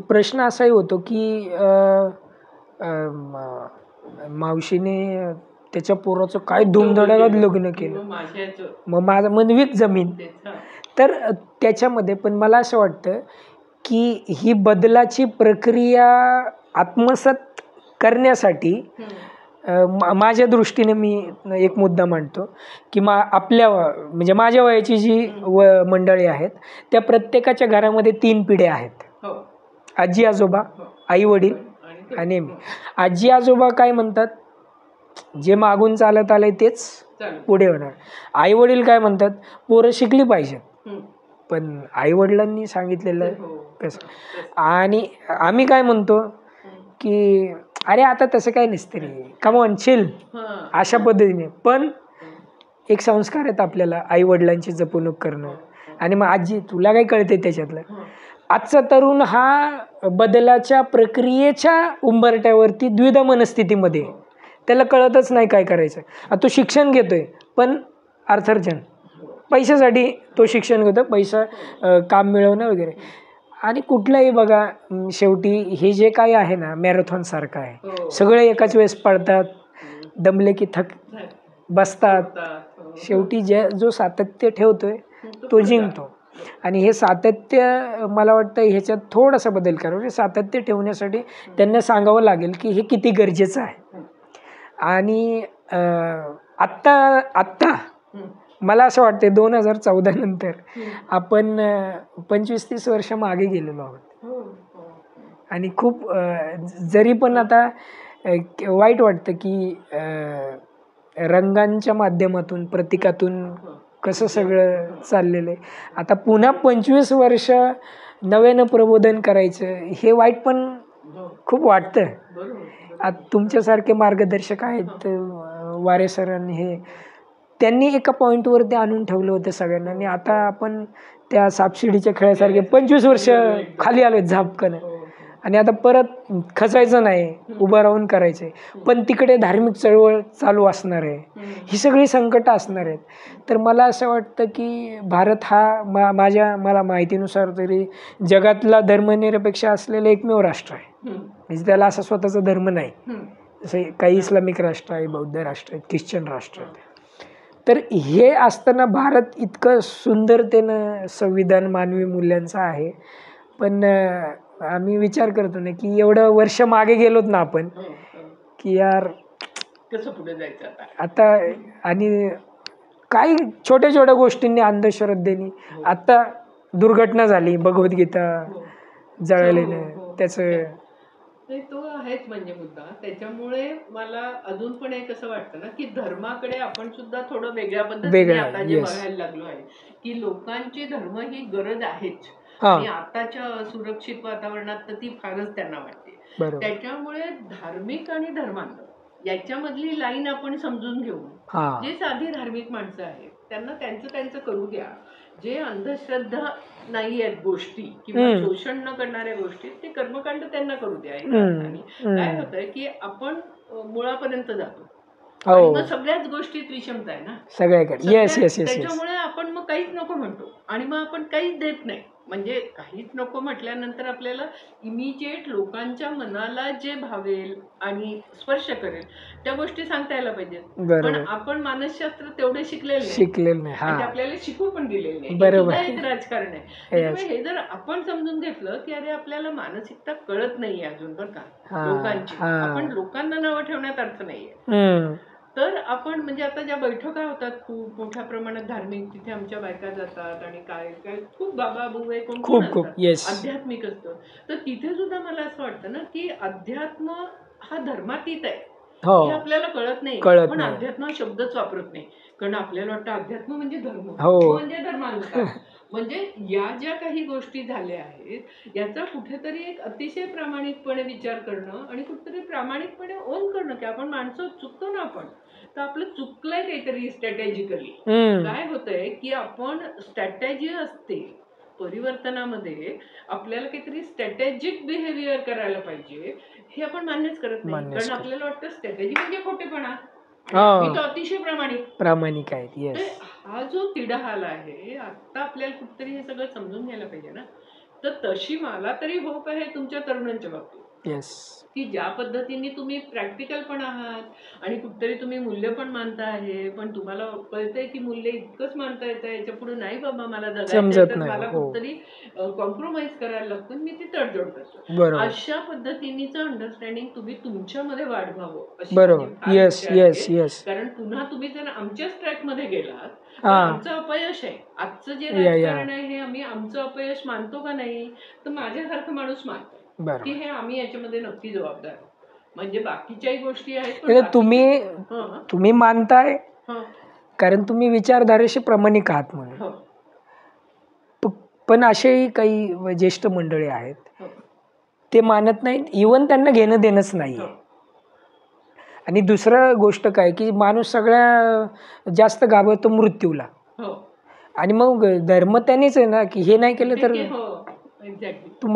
प्रश्न असाही होतो की मावशीने त्याच्या पोराचं काय धुमधडाक्यात लग्न केलं, किंवा माझ्याच मग माझं मनवीत जमीन. तेच हा. तर त्याच्यामध्ये पण मला असं वाटतं की ही बदलाची प्रक्रिया आत्मसात करण्यासाठी माझ्या दृष्टीने मी एक मुद्दा मांडतो की आपल्या म्हणजे माझ्या वयाची जी मंडळी आहेत त्या प्रत्येकाच्या घरामध्ये 3 पिढ्या आहेत. हो. आजी आजोबा, आई वडील आणि मी. आजी आजोबा काय म्हणतात, जे मागून चालत आलंय तेच पुढे होणार. आई वडील काय म्हणतात, पोरं शिकली पाहिजेत, पण आई वडिलांनी सांगितलेलं कसं. आणि आम्ही काय म्हणतो की अरे आता तसं काय नसतं रे, कम ऑन चिल, अशा पद्धतीने. पण एक संस्कार आहेत आपल्याला आई वडिलांची जपणूक करणं. आणि मग आजी तुला काय कळते त्याच्यातलं. आजचा तरुण हा बदलाच्या प्रक्रियेच्या उंबरट्यावरती द्विधा मनस्थितीमध्ये, त्याला कळतच नाही काय करायचं. तो शिक्षण घेतोय पण अर्थार्जन, पैशासाठी तो शिक्षण घेतो, पैसा काम मिळवणं वगैरे. आणि कुठलंही बघा, शेवटी हे जे काही आहे ना मॅरेथॉन सारखं आहे. सगळे एकाच वेळेस पळतात, दमले की बसतात. शेवटी जो सातत्य ठेवतोय तो जिंकतो. आणि हे सातत्य मला वाटतं ह्याच्यात थोडासा बदल करा. म्हणजे सातत्य ठेवण्यासाठी त्यांना सांगावं लागेल की हे किती गरजेचं आहे. आणि आत्ता मला असं वाटतं 2014 नंतर आपण 25-30 वर्ष मागे गेलेलो आहोत. आणि खूप जरी पण आता वाईट वाटतं की रंगांच्या माध्यमातून, प्रतीकातून कसं सगळं चाललेलं आहे. आता पुन्हा 25 वर्ष नव्यानं प्रबोधन करायचं हे वाईट पण खूप वाटतं. आता तुमच्यासारखे मार्गदर्शक आहेत, वारे सरांनी हे त्यांनी एका पॉईंटवरती आणून ठेवलं होतं सगळ्यांना. आणि आता आपण त्या सापशिडीच्या खेळासारखे 25 वर्ष खाली आलोय झापकन. आणि आता परत खचायचं नाही, उभं राहून करायचं आहे. पण तिकडे धार्मिक चळवळ चालू असणार आहे, ही सगळी संकटं असणार आहेत. तर मला असं वाटतं की भारत हा मला माहितीनुसार तरी जगातला धर्मनिरपेक्ष असलेलं एकमेव राष्ट्र आहे. म्हणजे त्याला असा स्वतःचा धर्म नाही. जसे काही इस्लामिक राष्ट्र आहे, बौद्ध राष्ट्र आहेत, ख्रिश्चन राष्ट्र आहेत. तर हे असताना भारत इतकं सुंदरतेनं संविधान मानवी मूल्यांचं आहे. पण आम्ही विचार करतो ना की एवढं वर्ष मागे गेलोत ना आपण की यार कसं पुढे जायचं आता. आणि काही छोट्या छोट्या गोष्टींनी, अंधश्रद्धेने आता दुर्घटना झाली, भगवद्गीता जळालेलं त्याचं. तो आहेच म्हणजे मुद्दा. त्याच्यामुळे मला अजून पण एक असं वाटतं ना की धर्माकडे आपण सुद्धा थोडं वेगळ्या पद्धतीने आता जे बघायला लागलो आहे की लोकांची धर्म ही गरज आहेच. आणि आताच्या सुरक्षित वातावरणात तर ती फारच त्यांना वाटते. त्याच्यामुळे धार्मिक आणि धर्मांध याच्यामधली लाईन आपण समजून घेऊन जे साधी धार्मिक माणसं आहेत त्यांना त्यांचं करू द्या. जे अंधश्रद्धा नाही आहेत गोष्टी किंवा शोषण न करणाऱ्या गोष्टी, ते कर्मकांड त्यांना करू द्या. काय होतंय की आपण मुळापर्यंत जातो आणि मग सगळ्याच गोष्टीत विषमता आहे ना सगळ्याकडे. त्याच्यामुळे आपण मग काहीच नको म्हणतो आणि मग आपण काहीच देत नाही. म्हणजे काहीच नको म्हटल्यानंतर आपल्याला इमिजिएट लोकांच्या मनाला जे भावेल आणि स्पर्श करेल त्या गोष्टी सांगता यायला पाहिजेत. पण आपण मानसशास्त्र तेवढे शिकलेले नाही आणि आपल्याला शिकू पण दिलेले नाही. हे एक राजकारण आहे. त्यामुळे हे जर आपण समजून घेतलं की अरे आपल्याला मानसिकता कळत नाहीये अजून बरं का लोकांची, आपण लोकांना नावं ठेवण्यात अर्थ नाहीये. तर आपण म्हणजे आता ज्या बैठका होतात खूप मोठ्या प्रमाणात धार्मिक, तिथे आमच्या बायका जातात आणि काय काय खूप बाबा बुवे कोण आध्यात्मिक असतं. तर तिथे सुद्धा मला असं वाटतं ना की अध्यात्म हा धर्मातीत आहे हे आपल्याला कळत नाही. पण अध्यात्म हा शब्दच वापरत नाही. कारण आपल्याला वाटतं अध्यात्म म्हणजे धर्म, म्हणजे धर्मांतर. म्हणजे या ज्या काही गोष्टी झाल्या आहेत याचा कुठेतरी एक अतिशय प्रामाणिकपणे विचार करणं आणि कुठेतरी प्रामाणिकपणे ओन करणं की आपण माणसं चुकतो ना. आपण तर आपलं चुकलंय काहीतरी स्ट्रॅटेजिकली. काय होतंय की आपण स्ट्रॅटेजी असते परिवर्तनामध्ये, आपल्याला काहीतरी स्ट्रॅटेजिक बिहेवियर करायला पाहिजे हे आपण मान्यच करत नाही. कारण आपल्याला वाटतं स्ट्रॅटेजी म्हणजे खोटेपणा मी तो अतिशय प्रामाणिक आहेत. येस. हा जो तिढाहाल आहे आता आपल्याला कुठतरी हे सगळं समजून घ्यायला पाहिजे ना. तर तशी मला तरी होप आहे तुमच्या तरुणांच्या बाबतीत, येस. की ज्या पद्धतीने तुम्ही प्रॅक्टिकल पण आहात आणि कुठतरी तुम्ही मूल्य पण मानता आहे, पण तुम्हाला कळतंय की मूल्य इतकंच मानता येतं, याच्या पुढे नाही बाबा मला जगायचं, समजत तर नाही. मला हो. कुठतरी कॉम्प्रोमाइज करायला लागतं, मी ती तडजोड करतो. बरोबर. अशा पद्धतीनेचं अंडरस्टँडिंग तुम्ही तुमच्यामध्ये वाढवावं अशी बरोबर. माझी फार येस, इच्छा येस, आहे. येस. कारण पुन्हा तुम्ही जर आमच्याच ट्रॅक मध्ये गेलात तर हा. आमचं अपयश आहे. आजचं जे या या राजकारण आहे हे आम्ही आमचं अपयश मानतो का नाही, तर माझ्यासारखा माणूस मानतो की बरोबर. हे आम्ही याच्यामध्ये नक्की जबाबदार आहोत. म्हणजे बाकीच्याही गोष्टी आहेत पण म्हणजे बाकीचे- तुम्ही मानताय हं, कारण तुम्ही विचारधारेशी प्रामाणिक आहात म्हणून. हो, पण असेही काही ज्येष्ठ मंडळी आहेत हो, ते मानत नाहीत, इवन त्यांना घेणं देणंच नाही. हो. आणि दुसरं गोष्ट काय की माणूस सगळ्या जास्त घाबरतो मृत्यूला. हो. आणि मग धर्म त्यानेच आहे ना की हे नाही केलं तर हो, एक्झॅक्टली. तू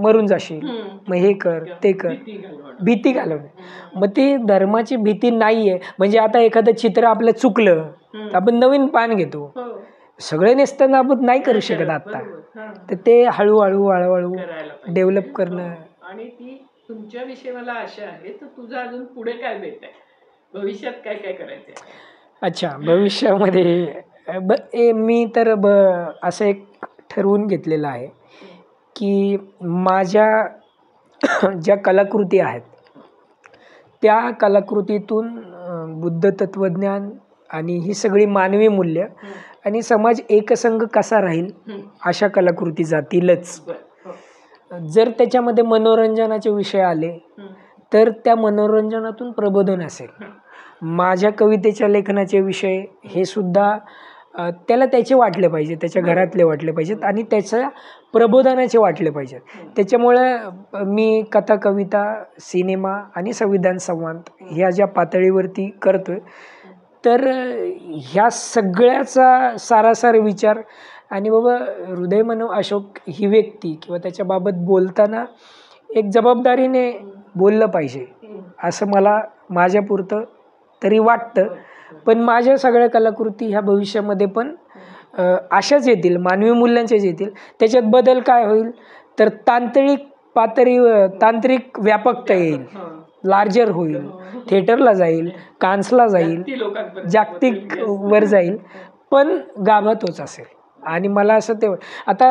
मरून जाशील, मग हे कर ते कर, भीती घालवणं. भीती घालवणे. मग ती धर्माची भीती नाहीये. म्हणजे आता एखादं चित्र आपलं चुकलं तर आपण नवीन पान घेतो. हो. सगळे नेस्तनाबूत नाही करू शकत आता. बरोबर. हं. तर ते हळूहळू हळूहळू करायला पाहिजे. डेव्हलप करणं. हो. आणि ती तुमच्याविषयी मला आशा आहे, तर तुझं अजून पुढे काय बेत आहे, भविष्यात काय काय करायचंय? अच्छा, भविष्यामध्ये मी तर असं एक ठरवून घेतलेलं आहे की माझ्या ज्या कलाकृती आहेत त्या कलाकृतीतून बुद्ध तत्वज्ञान आणि ही सगळी मानवी मूल्य आणि समाज एकसंघ कसा राहील अशा कलाकृती जातीलच. जर त्याच्यामध्ये मनोरंजनाचे विषय आले तर त्या मनोरंजनातून प्रबोधन असेल. माझ्या कवितेच्या लेखनाचे विषय हे सुद्धा त्याला त्याचे वाटले पाहिजे, त्याच्या घरातले वाटले पाहिजेत आणि त्याच्या प्रबोधनाचे वाटले पाहिजेत. त्याच्यामुळे मी कथा, कविता, सिनेमा आणि संविधान संवाद ह्या ज्या पातळीवरती करतोय, तर ह्या सगळ्याचा सारासार विचार आणि बाबा हृदय मानव अशोक ही व्यक्ती किंवा त्याच्याबाबत बोलताना एक जबाबदारीने बोललं पाहिजे असं मला माझ्यापुरतं तरी वाटतं. पण माझ्या सगळ्या कलाकृती ह्या भविष्यामध्ये पण अशाच येतील, मानवी मूल्यांच्याच येतील. त्याच्यात बदल काय होईल तर तांत्रिक व्यापकता येईल, लार्जर होईल, थिएटरला जाईल, कान्सला जाईल, जागतिक वर जाईल, पण गाभा तोच असेल. आणि मला असं ते आता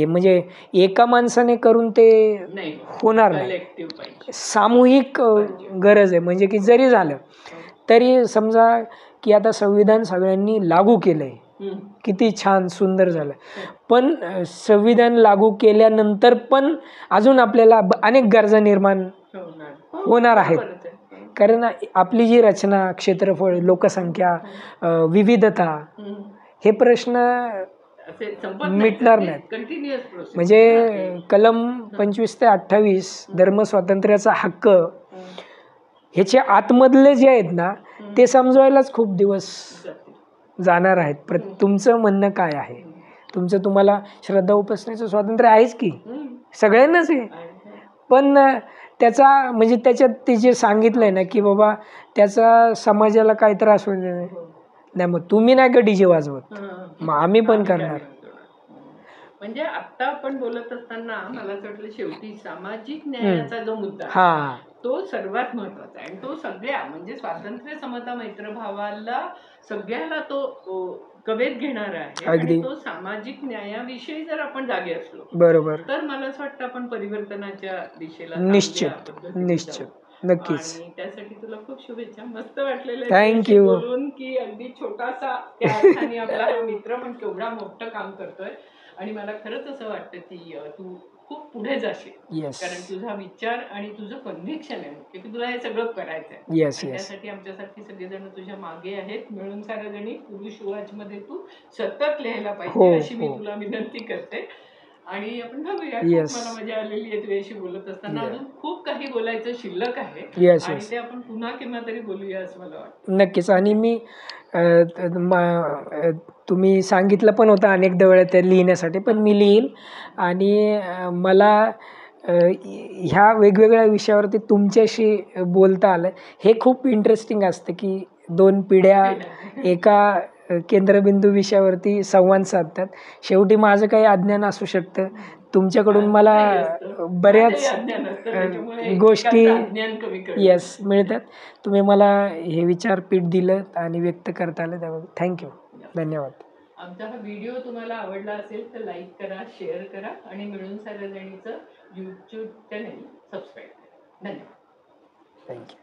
म्हणजे एका माणसाने करून ते होणार नाही, सामूहिक गरज आहे. म्हणजे की जरी झालं तरी समजा की आता संविधान सगळ्यांनी लागू केलंय, किती छान सुंदर झालं, पण संविधान लागू केल्यानंतर पण अजून आपल्याला अनेक गरजा निर्माण होणार आहेत. कारण आपली जी रचना, क्षेत्रफळ, लोकसंख्या, विविधता हे प्रश्न मिटणार नाहीत. म्हणजे कलम 25 ते 28 धर्मस्वातंत्र्याचा हक्क ह्याचे आतमधले जे आहेत ना ते समजवायलाच खूप दिवस जाणार आहेत. तुमचं म्हणणं काय आहे? तुम्हाला श्रद्धा उपासनेचं स्वातंत्र्य आहेच की, सगळ्यांनाच आहे. पण त्याचा म्हणजे त्याच्यात ते जे सांगितलंय ना की बाबा त्याचा समाजाला काय त्रास होईल नाही, मग तुम्ही नाही का डीजे वाजवत, मग आम्ही पण करणार. म्हणजे आता आपण बोलत असताना मला असं वाटलं शेवटी सामाजिक न्यायाचा जो मुद्दा तो सर्वात महत्वाचा आहे. आणि तो सगळ्या म्हणजे स्वातंत्र्य, समता, मैत्रभावाला सगळ्याला तो कवेत घेणार आहे. आणि तो सामाजिक न्यायाविषयी जर आपण जागे असलो बरोबर तर मला असं वाटतं आपण परिवर्तनाच्या दिशेला निश्चित नक्कीच. आणि त्यासाठी तुला खूप शुभेच्छा. मस्त वाटलेलं थँक्यू बोलून की अगदी छोटासा त्या अर्थाने आपला हा मित्र पण केवढा मोठं काम करतोय. आणि मला खरंच असं वाटतं की तू खूप पुढे जाशील, कारण तुझा विचार आणि तुझं कन्व्हिक्शन आहे की तुला हे सगळं करायचं आहे. त्यासाठी आमच्यासारखी सगळेजण तुझ्या मागे आहेत. मिळून साऱ्याजणी पुरुष मध्ये तू सतत लिहायला पाहिजे अशी मी तुला विनंती करते. आणि आपण बघूया. मला मजा आलेली आहे तुझ्याशी बोलत असताना. अजून खूप काही बोलायचं शिल्लक आहे आणि ते आपण पुन्हा केव्हा तरी बोलूया असं मला वाटतं. नक्कीच. आणि मी तुम्ही सांगितलं पण होतं अनेकदा वेळा ते लिहिण्यासाठी, पण मी लिहील. आणि मला ह्या वेगवेगळ्या विषयावरती तुमच्याशी बोलता आलं हे खूप इंटरेस्टिंग असतं की 2 पिढ्या एका केंद्रबिंदू विषयावरती संवाद साधतात. शेवटी माझं काही अज्ञान असू शकतं. तुमच्याकडून मला बऱ्याच गोष्टी येस मिळतात. तुम्ही मला हे विचारपीठ दिलं आणि व्यक्त करता आलं त्याबद्दल थँक्यू. धन्यवाद. आमचा हा व्हिडिओ तुम्हाला आवडला असेल तर लाईक करा, शेअर करा आणि मिळून साऱ्या जणीचं यूट्यूब चॅनल सबस्क्राईब करा. धन्यवाद. थँक्यू.